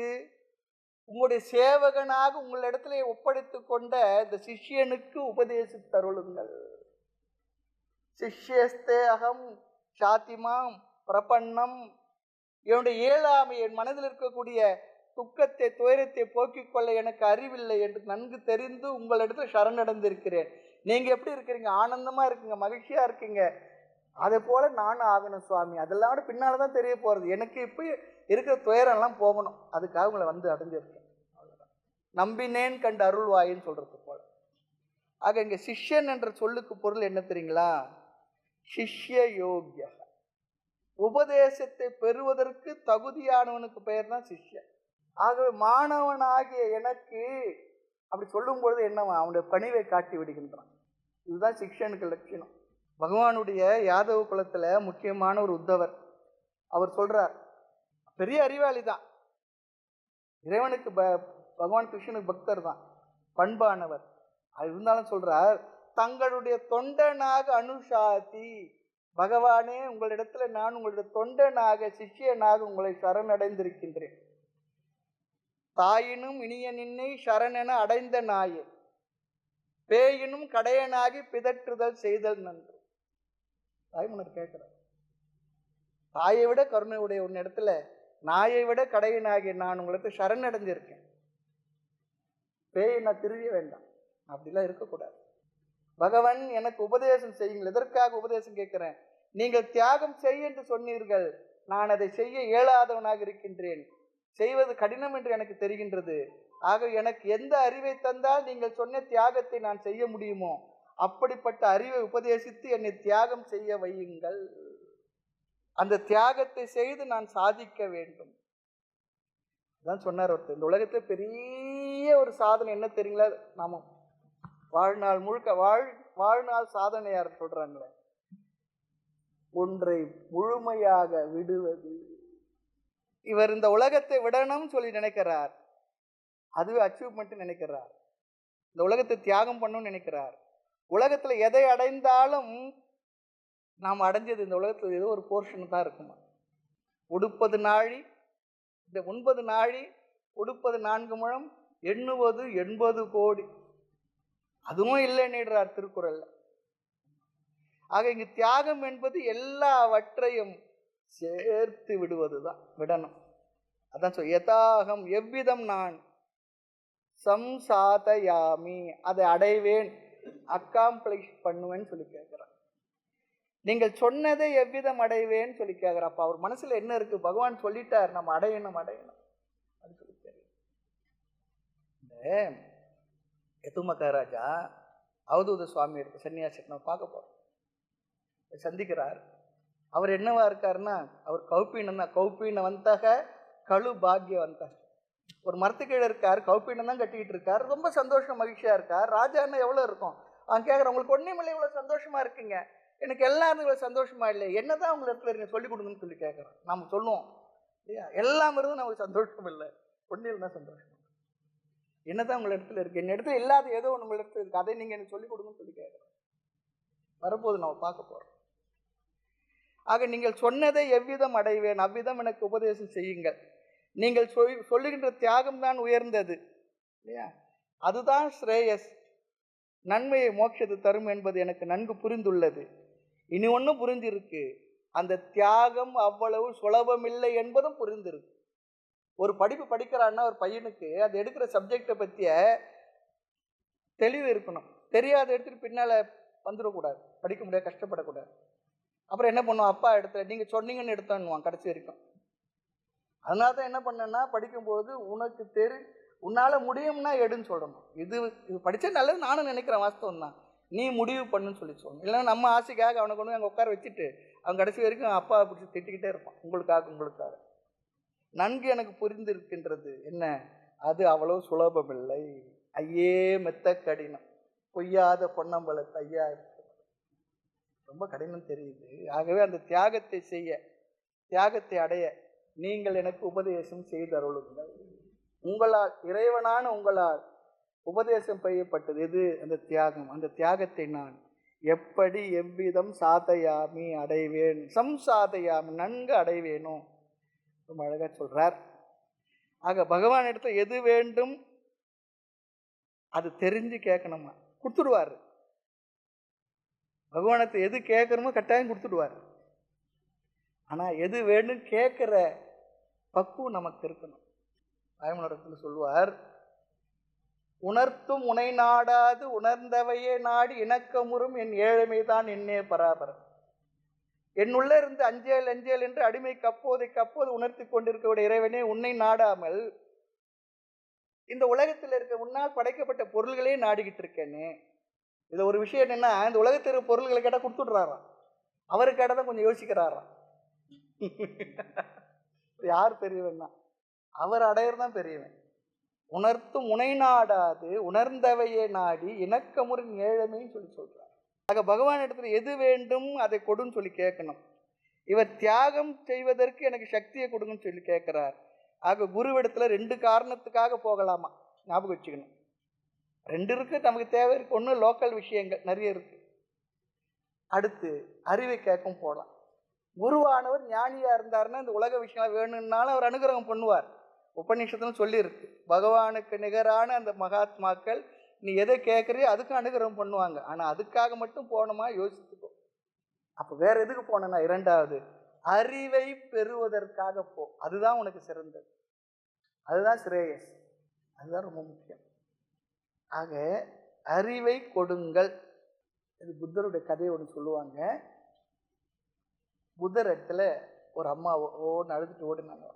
உங்களுடைய சேவகனாக உங்களிடத்திலே ஒப்படைத்து கொண்ட இந்த சிஷ்யனுக்கு உபதேசித்தருளுங்கள். சிஷ்யஸ்தே அகம் சாத்திமாம் பிரபன்னம். என்னுடைய இயலாமை, என் மனதில் இருக்கக்கூடிய துக்கத்தை துயரத்தை போக்கிக் கொள்ள எனக்கு அறிவில்லை என்று நன்கு தெரிந்து உங்களிடத்தில் சரணடைந்திருக்கிறேன். நீங்க எப்படி இருக்கிறீங்க? ஆனந்தமா இருக்கீங்க, மகிழ்ச்சியா இருக்கீங்க. அதே போல நானும் ஆகணும் சுவாமி. அதெல்லாம் விட பின்னால்தான் தெரிய போறது. எனக்கு இப்போ இருக்கிற துயரம் எல்லாம் போகணும், அதுக்காக உங்களை வந்து அடைஞ்சிருக்கேன். அவ்வளவுதான். நம்பினேன் கண்டு அருள்வாயின்னு சொல்றது போல. ஆக இங்க சிஷ்யன் என்ற சொல்லுக்கு பொருள் என்ன தெரியுங்களா? சிஷ்ய யோகிய. உபதேசத்தை பெறுவதற்கு தகுதியானவனுக்கு பெயர் தான் சிஷ்யன். ஆகவே மாணவனாகிய எனக்கு அப்படி சொல்லும் பொழுது என்னவா? அவனுடைய பணிவை காட்டி விடுகின்றான். இதுதான் சிஷ்யனுக்கு லட்சணம். பகவானுடைய யாதவ குலத்துல முக்கியமான ஒரு உத்தவர். அவர் சொல்றார், பெரிய அறிவாளி தான், இறைவனுக்கு பகவான் கிருஷ்ணனுக்கு பக்தர் தான், பண்பானவர். அது இருந்தாலும் சொல்றார், தங்களுடைய தொண்டனாக அனுஷாதி. பகவானே, உங்களிடத்துல நான் உங்களுடைய தொண்டனாக சிஷ்யனாக உங்களை சரணடைந்திருக்கின்றேன். தாயினும் இனிய நின்னை சரணென அடைந்த நாயே, பேயினும் கடையனாகி பிதற்றுதல் செய்தல் நன்று. தாய்மன்னர் கேட்கிறார், தாயை விட கருணை உடைய உன் இடத்துல நாயை விட கடையனாகி நான் உங்களுக்கு சரணடைஞ்சிருக்கேன். பேயை நான் திரும்ப வேண்டாம், அப்படிலாம் இருக்கக்கூடாது. பகவான் எனக்கு உபதேசம் செய்யுங்கள். எதற்காக உபதேசம் கேட்கிறேன்? நீங்கள் தியாகம் செய் என்று சொன்னீர்கள், நான் அதை செய்ய இயலாதவனாக இருக்கின்றேன், செய்வது கடினம் என்று எனக்கு தெரிகின்றது. ஆக எனக்கு எந்த அறிவை தந்தால் நீங்கள் சொன்ன தியாகத்தை நான் செய்ய முடியுமோ அப்படிப்பட்ட அறிவை உபதேசித்து என்னை தியாகம் செய்ய வையுங்கள். அந்த தியாகத்தை செய்து நான் சாதிக்க வேண்டும். அதான் சொன்னார் ஒருத்தர். இந்த உலகத்துல பெரிய ஒரு சாதனை என்ன தெரியுங்களா? நாம வாழ்நாள் முழுக்க வாழ்நாள் சாதனையார் சொல்றாங்களே, ஒன்றை முழுமையாக விடுவது. இவர் இந்த உலகத்தை விடணும்னு சொல்லி நினைக்கிறார், அதுவே அச்சீவ்மெண்ட் நினைக்கிறார். இந்த உலகத்தை தியாகம் பண்ணணும்னு நினைக்கிறார். உலகத்துல எதை அடைந்தாலும் நாம் அடைஞ்சது இந்த உலகத்துல ஏதோ ஒரு போர்ஷன் தான் இருக்குமா. உடுப்பது நாழி, இந்த 9 நாழி, உடுப்பது 4 முழம், எண்ணுவது 80 கோடி, அதுவும் இல்லைன்னுறார் திருக்குறள்ல. ஆக இங்கு தியாகம் என்பது எல்லாவற்றையும் சேர்த்து விடுவதுதான், விடணும். அதான் சொல் யதாகம், எவ்விதம் நான் சம்சாதயாமி, அதை அடைவேன், அக்காம்ப்ளிஷ் பண்ணுவேன்னு சொல்லி கேட்கிறார். நீங்கள் சொன்னதை எவ்விதம் அடைவேன்னு சொல்லி கேட்கிற. அப்ப அவர் மனசுல என்ன இருக்கு? பகவான் சொல்லிட்டார், நம்ம அடையணும் அடையணும் அது சொல்லி தெரியும். இந்த யது மகாராஜா அவதூத சுவாமி இருக்கு, சன்னியாசி, நம்ம பார்க்க போறோம். சந்திக்கிறார். அவர் என்னவா இருக்காருன்னா, அவர் கௌப்பீனம் தான். கௌப்பீனவந்தக கழு பாக்யவந்தக. ஒரு மரத்துக்கீழே இருக்கார், கௌப்பீனம் தான் கட்டிக்கிட்டு இருக்கார், ரொம்ப சந்தோஷம் மகிழ்ச்சியா இருக்கார். ராஜான்னா எவ்வளவு இருக்கும்? அவன் கேட்குற, உங்களுக்கு ஒன்றுமில்லை, இவ்வளவு சந்தோஷமா இருக்கீங்க, எனக்கு எல்லாரும் இவ்வளவு சந்தோஷமா இல்லை, என்னதான் உங்களை இடத்துல இருங்க சொல்லிக் கொடுங்கன்னு சொல்லி கேட்குறேன். நம்ம சொல்லுவோம் இல்லையா, எல்லாம் இருந்து நமக்கு சந்தோஷம் இல்லை, ஒன்றும் இருந்தால் சந்தோஷம். என்னதான் உங்கள் இடத்துல இருக்கு? என் இடத்துல இல்லாத ஏதோ ஒன்று உங்கள் இடத்துல இருக்கு, அதை நீங்க எனக்கு சொல்லிக் கொடுங்கன்னு சொல்லி கேட்குறேன். வரும்போது நம்ம பார்க்க போறோம். ஆக நீங்கள் சொன்னதை எவ்விதம் அடைவேன், அவ்விதம் எனக்கு உபதேசம் செய்யுங்கள். நீங்கள் சொல்லுகின்ற தியாகம் தான் உயர்ந்தது இல்லையா, அதுதான் ஸ்ரேயஸ், நன்மையை மோட்சத்தை தரும் என்பது எனக்கு நன்கு புரிந்துள்ளது. இனி ஒன்றும் புரிஞ்சிருக்கு, அந்த தியாகம் அவ்வளவு சுலபமில்லை என்பதும் புரிந்திருக்கு. ஒரு படிப்பு படிக்கிறான்னா ஒரு பையனுக்கு அது எடுக்கிற சப்ஜெக்டை பற்றிய தெளிவு இருக்கணும். தெரியாத எடுத்துட்டு பின்னால வந்துடக்கூடாது, படிக்க முடியாது, கஷ்டப்படக்கூடாது. அப்புறம் என்ன பண்ணுவோம், அப்பா இடத்துல நீங்கள் சொன்னீங்கன்னு எடுத்தோன்னுவான் கடைசி வரைக்கும். அதனால தான் என்ன பண்ணேன்னா, படிக்கும்போது உனக்கு உன்னால் முடியும்னா எடுன்னு சொல்லணும். இது படித்தா நல்லது நானும் நினைக்கிறேன், வாஸ்தவம் தான், நீ முடிவு பண்ணுன்னு சொல்லணும். இல்லைன்னா நம்ம ஆசைக்காக அவனை கொண்டு அங்கே உட்கார வச்சுட்டு அவன் கடைசி வரைக்கும் அப்பாவை பிடிச்சி திட்டிக்கிட்டே இருப்பான், உங்களுக்காக. நன்கு எனக்கு புரிந்திருக்கின்றது என்ன, அது அவ்வளவு சுலபமில்லை, ஐயே மெத்த கடினம், பொய்யாத பொன்னம்பலத்தை ஐயா இருக்கு, ரொம்ப கடினம் தெரியுது. ஆகவே அந்த தியாகத்தை செய்ய, தியாகத்தை அடைய நீங்கள் எனக்கு உபதேசம் செய்தருளுங்கள். உங்களால், இறைவனான உங்களால் உபதேசம் செய்யப்பட்டது எது? அந்த தியாகம். அந்த தியாகத்தை நான் எப்படி எவ்விதம் சாதையாமி அடைவேன், சம்சாதையாமி நன்கு அடைவேனோ, ரொம்ப அழகா சொல்றார். ஆக பகவான் இடத்துல எது வேண்டும் அது தெரிஞ்சு கேட்கணுமா, கொடுத்துடுவாரு. பகவானத்தை எது கேட்கணுமோ கட்டாயம் கொடுத்துடுவார். ஆனால் எது வேண்டும் கேட்குற பக்குவம் நமக்கு இருக்கணும். வாய்மலத்தில் சொல்லுவார், உணர்த்தும் உனை நாடாது உணர்ந்தவையே நாடி இணக்கமுறும் என் ஏழ்மைதான் என்னே பராபரம். என்னுள்ள இருந்து அஞ்சேல் அஞ்சேல் என்று அடிமைக்கு அப்போது உணர்த்தி கொண்டிருக்கக்கூடிய இறைவனே, உன்னை நாடாமல் இந்த உலகத்தில் இருக்க முன்னால் படைக்கப்பட்ட பொருள்களே நாடிக்கிட்டு இருக்கேன்னு. இதுல ஒரு விஷயம் என்னன்னா, இந்த உலகத்தில் இருக்க பொருள்களை கேட்டால் கொடுத்துடுறாராம். அவருக்கு கேட்டால் தான் கொஞ்சம் யோசிக்கிறாராம். யார் பெரியவன் தான் அவர் அடையறதான் பெரியவன். உணர்த்தும் உனை நாடாது உணர்ந்தவையே நாடி இணக்கமுறின் ஏழமைன்னு சொல்லி சொல்றார். ஆக பகவான் இடத்துல எது வேண்டும் அதை கொடுன்னு சொல்லி கேட்கணும். இவர் தியாகம் செய்வதற்கு எனக்கு சக்தியை கொடுங்கன்னு சொல்லி கேட்கிறார். ஆக குருவிடத்துல 2 காரணத்துக்காக போகலாமா, ஞாபகம் வச்சுக்கணும். 2 இருக்கு நமக்கு தேவை இருக்கு. ஒன்று லோக்கல் விஷயங்கள் நிறைய இருக்கு. அடுத்து அறிவை கேட்கும் போகலாம். குருவானவர் ஞானியா இருந்தாருன்னா இந்த உலக விஷயம் வேணும்னாலும் அவர் அனுகிரகம் பண்ணுவார். உபநிஷத்துல சொல்லி இருக்கு, பகவானுக்கு நிகரான அந்த மகாத்மாக்கள் நீ எதை கேட்கறியோ அதுக்கும் அனுகிரகம் பண்ணுவாங்க. ஆனா அதுக்காக மட்டும் போனோமா யோசிச்சுக்கோ. அப்ப வேற எதுக்கு போனா, இரண்டாவது அறிவை பெறுவதற்காக போ. அதுதான் உனக்கு சிறந்தது, அதுதான் ஸ்ரேயஸ், அதுதான் ரொம்ப முக்கியம். ஆக அறிவை கொடுங்கள். இது புத்தருடைய கதையை ஒன்று சொல்லுவாங்க. புத்தர் இடத்துல ஒரு அம்மா ஓன்னு அழுதுட்டு ஓடினாங்க.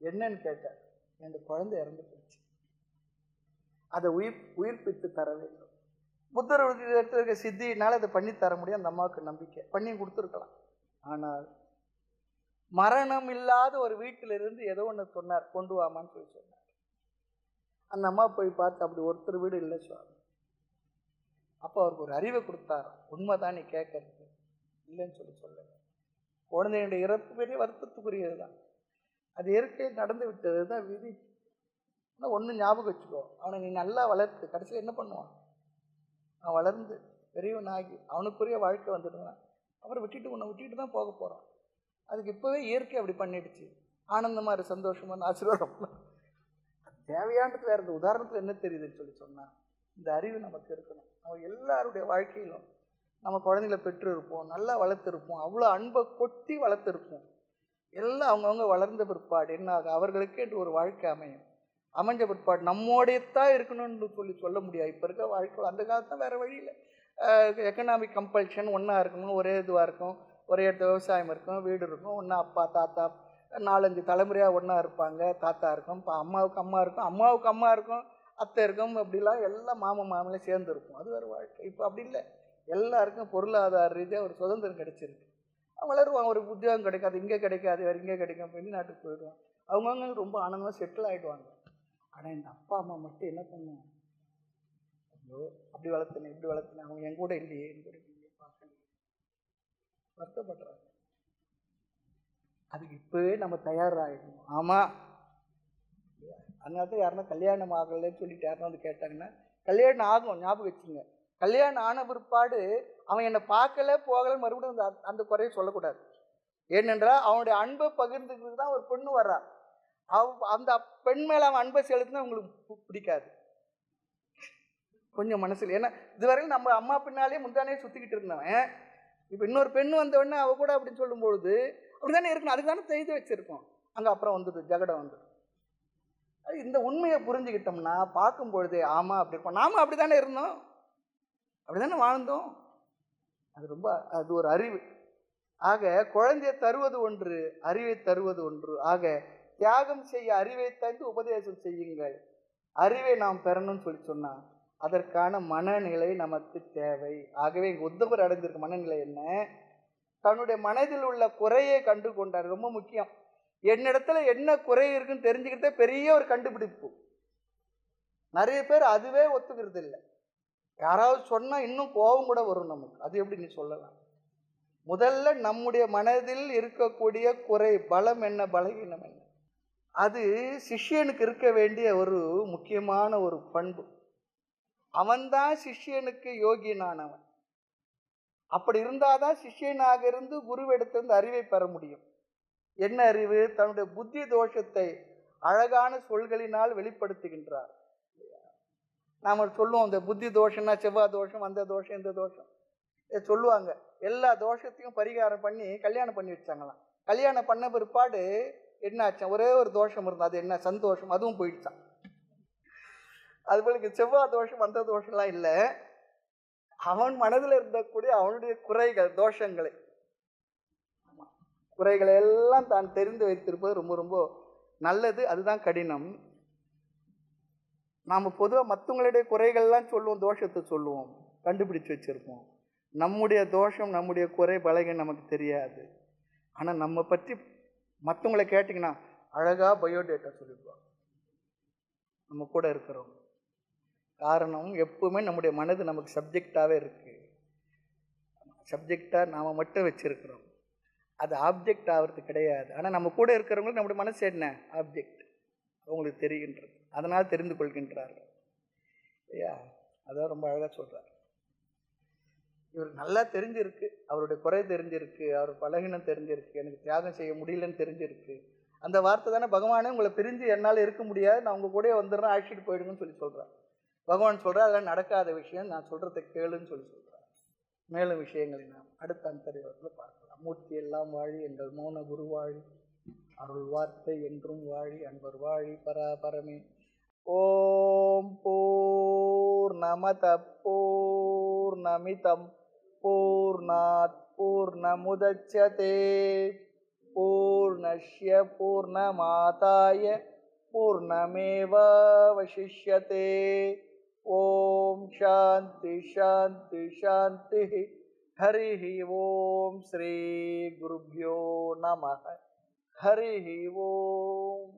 என்னன்னு கேட்டார், என் குழந்தை இறந்து போச்சு, அதை உயிர்ப்பித்து தர வேண்டும். புத்தருடைய இடத்துல இருக்க சித்தினால அதை பண்ணி தர முடியும். அந்த அம்மாவுக்கு நம்பிக்கை, பண்ணி கொடுத்துருக்கலாம். ஆனால் மரணம் இல்லாத ஒரு வீட்டிலிருந்து ஏதோ ஒன்று சொன்னார், கொண்டு வாமான்னு சொல்லி சொன்னார். அந்த அம்மா போய் பார்த்து, அப்படி ஒருத்தர் வீடு இல்லை சுவாமி. அப்போ அவருக்கு ஒரு அறிவை கொடுத்தார், உண்மைதான் நீ கேட்கறது இல்லைன்னு சொல்லி சொல்லுங்க. குழந்தையுடைய இறப்பு பெரிய வருத்தத்துக்குரியது தான், அது இயற்கையில் நடந்து விட்டது தான், விதி. ஆனால் ஒன்று ஞாபகம் வச்சுக்கோ, அவனை நீ நல்லா வளர்த்து கடைசியில் என்ன பண்ணுவான், அவன் வளர்ந்து பெரியவனாகி அவனுக்குரிய வாழ்க்கை வந்துடுவான். அவரை விட்டுட்டு உன்னை விட்டுட்டு தான் போக போகிறான். அதுக்கு இப்போவே இயற்கை அப்படி பண்ணிடுச்சு. ஆனந்தமாக இரு, சந்தோஷமான ஆசீர்வாதம். தேவையானது வேறு. இந்த உதாரணத்தில் என்ன தெரியுதுன்னு சொல்லி சொன்னால், இந்த அறிவு நமக்கு இருக்கணும். நம்ம எல்லாருடைய வாழ்க்கையிலும் நம்ம குழந்தைகளை பெற்று இருப்போம், நல்லா வளர்த்துருப்போம், அவ்வளோ அன்பை கொட்டி வளர்த்துருப்போம். எல்லாம் அவங்கவுங்க வளர்ந்த பிற்பாடு என்ன ஆகும், அவர்களுக்கு என்று ஒரு வாழ்க்கை அமைஞ்ச பிற்பாடு நம்மோடையத்தான் இருக்கணும்னு சொல்ல முடியாது. இப்போ இருக்க வாழ்க்கை அந்த காலத்தான் வேறு வழியில் எக்கனாமிக் கம்பல்ஷன் ஒன்றா இருக்கணும், ஒரே இதுவாக இருக்கும், ஒரே இடத்துல விவசாயம் இருக்கும், வீடு இருக்கும், ஒன்றா அப்பா தாத்தா 4-5 தலைமுறையாக ஒன்றா இருப்பாங்க. தாத்தா இருக்கும், இப்போ அம்மாவுக்கு அம்மா இருக்கும், அம்மாவுக்கு அம்மா இருக்கும், அத்தை இருக்கும், அப்படிலாம் எல்லாம் மாமலையும் சேர்ந்து இருக்கும். அது வேறு வாழ்க்கை. இப்போ அப்படி இல்லை. எல்லாருக்கும் பொருளாதார ரீதியாக ஒரு சுதந்திரம் கிடைச்சிருக்கு. வளருவாங்க, ஒரு உத்தியோகம் கிடைக்காது, இங்கே கிடைக்காது, வேறு இங்கே கிடைக்கும், வெளிநாட்டுக்கு போயிடுவாங்க. அவங்கவுங்க ரொம்ப ஆனந்தமாக செட்டில் ஆகிடுவாங்க. ஆனால் இந்த அப்பா அம்மா மட்டும் என்ன பண்ணுவாங்க, ஐயோ அப்படி வளர்த்துனேன் இப்படி வளர்த்துனேன், அவங்க என் கூட இல்லையே, என் கூட இல்லையே, பார்க்கல, வருத்தப்படுறாங்க. அதுக்கு இப்போவே நம்ம தயாராகிடணும். ஆமாம், அதனால தான் யாருன்னா கல்யாணம் ஆகலைன்னு சொல்லிட்டு யாருன்னா வந்து கேட்டாங்கன்னா, கல்யாணம் ஆகும், ஞாபகம் வச்சுங்க. கல்யாணம் ஆன பிற்பாடு அவன் என்னை பார்க்கல போகலை மறுபடியும் அந்த குறையை சொல்லக்கூடாது. ஏனென்றால் அவனுடைய அன்பை பகிர்ந்துக்கிறதுக்கு தான் ஒரு பொண்ணு வர்றா. அந்த பெண் மேலே அவன் அன்பை செலுத்தினா அவங்களுக்கு பிடிக்காது கொஞ்சம் மனசில். ஏன்னா இதுவரையும் நம்ம அம்மா பின்னாலே முந்தானே சுற்றிக்கிட்டு இருந்தவன் இப்போ இன்னொரு பெண் வந்தவொடனே அவள் கூட அப்படின்னு சொல்லும்பொழுது அப்படி தானே இருக்கணும். அதுக்கு தானே செய்து வச்சுருக்கோம். அங்கே அப்புறம் வந்துடுது ஜகடம் வந்துடும். இந்த உண்மையை புரிஞ்சுக்கிட்டோம்னா பார்க்கும்பொழுதே ஆமாம் அப்படி இருப்போம், நாம அப்படி தானே இருந்தோம், அப்படி தானே வாழ்ந்தோம். அது ஒரு அறிவு. ஆக குழந்தையை தருவது ஒன்று, அறிவை தருவது ஒன்று. ஆக தியாகம் செய்ய அறிவை தந்து உபதேசம் செய்யுங்கள். அறிவை நாம் பெறணும்னு சொல்லி சொன்னால் அதற்கான மனநிலை நமக்கு தேவை. ஆகவே இங்கே உத்தவர் அடைந்திருக்க மனநிலை என்ன, தன்னுடைய மனதில் உள்ள குறையை கண்டு கொண்டார். ரொம்ப முக்கியம். என்னிடத்துல என்ன குறை இருக்குன்னு தெரிஞ்சுக்கிட்டே பெரிய ஒரு கண்டுபிடிப்பு. நிறைய பேர் அதுவே ஒத்துக்கிறது இல்லை. யாராவது சொன்னால் இன்னும் கோபம் கூட வரும் நமக்கு. அது எப்படி நீ சொல்லலாம்? முதல்ல நம்முடைய மனதில் இருக்கக்கூடிய குறை, பலம் என்ன, பலவீனம் என்ன, அது சிஷ்யனுக்கு இருக்க வேண்டிய ஒரு முக்கியமான ஒரு பண்பு. அவன்தான் சிஷ்யனுக்கு யோகியனானவன். அப்படி இருந்தாதான் சிஷ்யனாக இருந்து குருவிடத்திலிருந்து அறிவை பெற முடியும். என்ன அறிவு? தன்னுடைய புத்தி தோஷத்தை அழகான சொல்களினால் வெளிப்படுத்துகின்றார். நாம சொல்லுவோம் இந்த புத்தி தோஷம்னா செவ்வாய் தோஷம், அந்த தோஷம், இந்த தோஷம் சொல்லுவாங்க. எல்லா தோஷத்தையும் பரிகாரம் பண்ணி கல்யாணம் பண்ணி வச்சாங்களாம். கல்யாணம் பண்ண பிற்பாடு என்ன ஆச்சு, ஒரே ஒரு தோஷம் இருந்தது. அது என்ன, சந்தோஷம். அதுவும் போயிடுச்சான். அதுபோல செவ்வாய் தோஷம், அந்த தோஷம்லாம் இல்லை. அவன் மனதில் இருந்தக்கூடிய அவனுடைய குறைகள், தோஷங்களை, குறைகளை எல்லாம் தான் தெரிந்து வைத்திருப்பது ரொம்ப ரொம்ப நல்லது. அதுதான் கடினம். நாம் பொதுவாக மற்றவங்களுடைய குறைகள்லாம் சொல்லுவோம், தோஷத்தை சொல்லுவோம், கண்டுபிடிச்சு வச்சிருப்போம். நம்முடைய தோஷம், நம்முடைய குறை பலகீனம் நமக்கு தெரியாது. ஆனால் நம்ம பற்றி மற்றவங்களை கேட்டிங்கன்னா அழகாக பயோடேட்டா சொல்லிடுவாங்க நம்ம கூட இருக்கிறோம். காரணம், எப்பவுமே நம்முடைய மனது நமக்கு சப்ஜெக்டாகவே இருக்கு. சப்ஜெக்டாக நாம் மட்டும் வச்சிருக்கிறோம், அது ஆப்ஜெக்ட் ஆகிறது கிடையாது. ஆனால் நம்ம கூட இருக்கிறவங்களுக்கு நம்முடைய மனசு என்ன, ஆப்ஜெக்ட். அவங்களுக்கு தெரிகின்றது, அதனால் தெரிந்து கொள்கின்றார்கள். ஐயா, அதான் ரொம்ப அழகாக சொல்கிறார். இவர் நல்லா தெரிஞ்சிருக்கு, அவருடைய குறை தெரிஞ்சிருக்கு, அவர் பலகீனம் தெரிஞ்சிருக்கு, எனக்கு தியாகம் செய்ய முடியலன்னு தெரிஞ்சிருக்கு. அந்த வார்த்தை தானே பகவானே உங்களை பிரிஞ்சு என்னால் இருக்க முடியாது, நான் உங்கள் கூட வந்துடுறேன், அழைச்சிட்டு போயிடுங்கன்னு சொல்லி சொல்கிறார். பகவான் சொல்கிறார், அதெல்லாம் நடக்காத விஷயம், நான் சொல்கிறத கேளுன்னு சொல்லி சொல்கிறார். மேலும் விஷயங்களை நாம் அடுத்த அந்தரிவத்தில் பார்க்கலாம். மூர்த்தி எல்லாம் வாழி, எங்கள் மௌன குருவாழி, அருள் வார்த்தை என்றும் வாழி, அன்பர் வாழி, பராபரமே. ஓம் பூர்ணமத பூர்ணமிதம் பூர்ணாத் பூர்ணமுதச்யதே பூர்ணஸ்ய பூர்ணமாதாய பூர்ணமேவாவசிஷ்யதே. ஓம் சாந்தி சாந்தி சாந்தி. ஹரி ஓம். ஸ்ரீ குருப்யோ நமः. ஹரி ஓம்.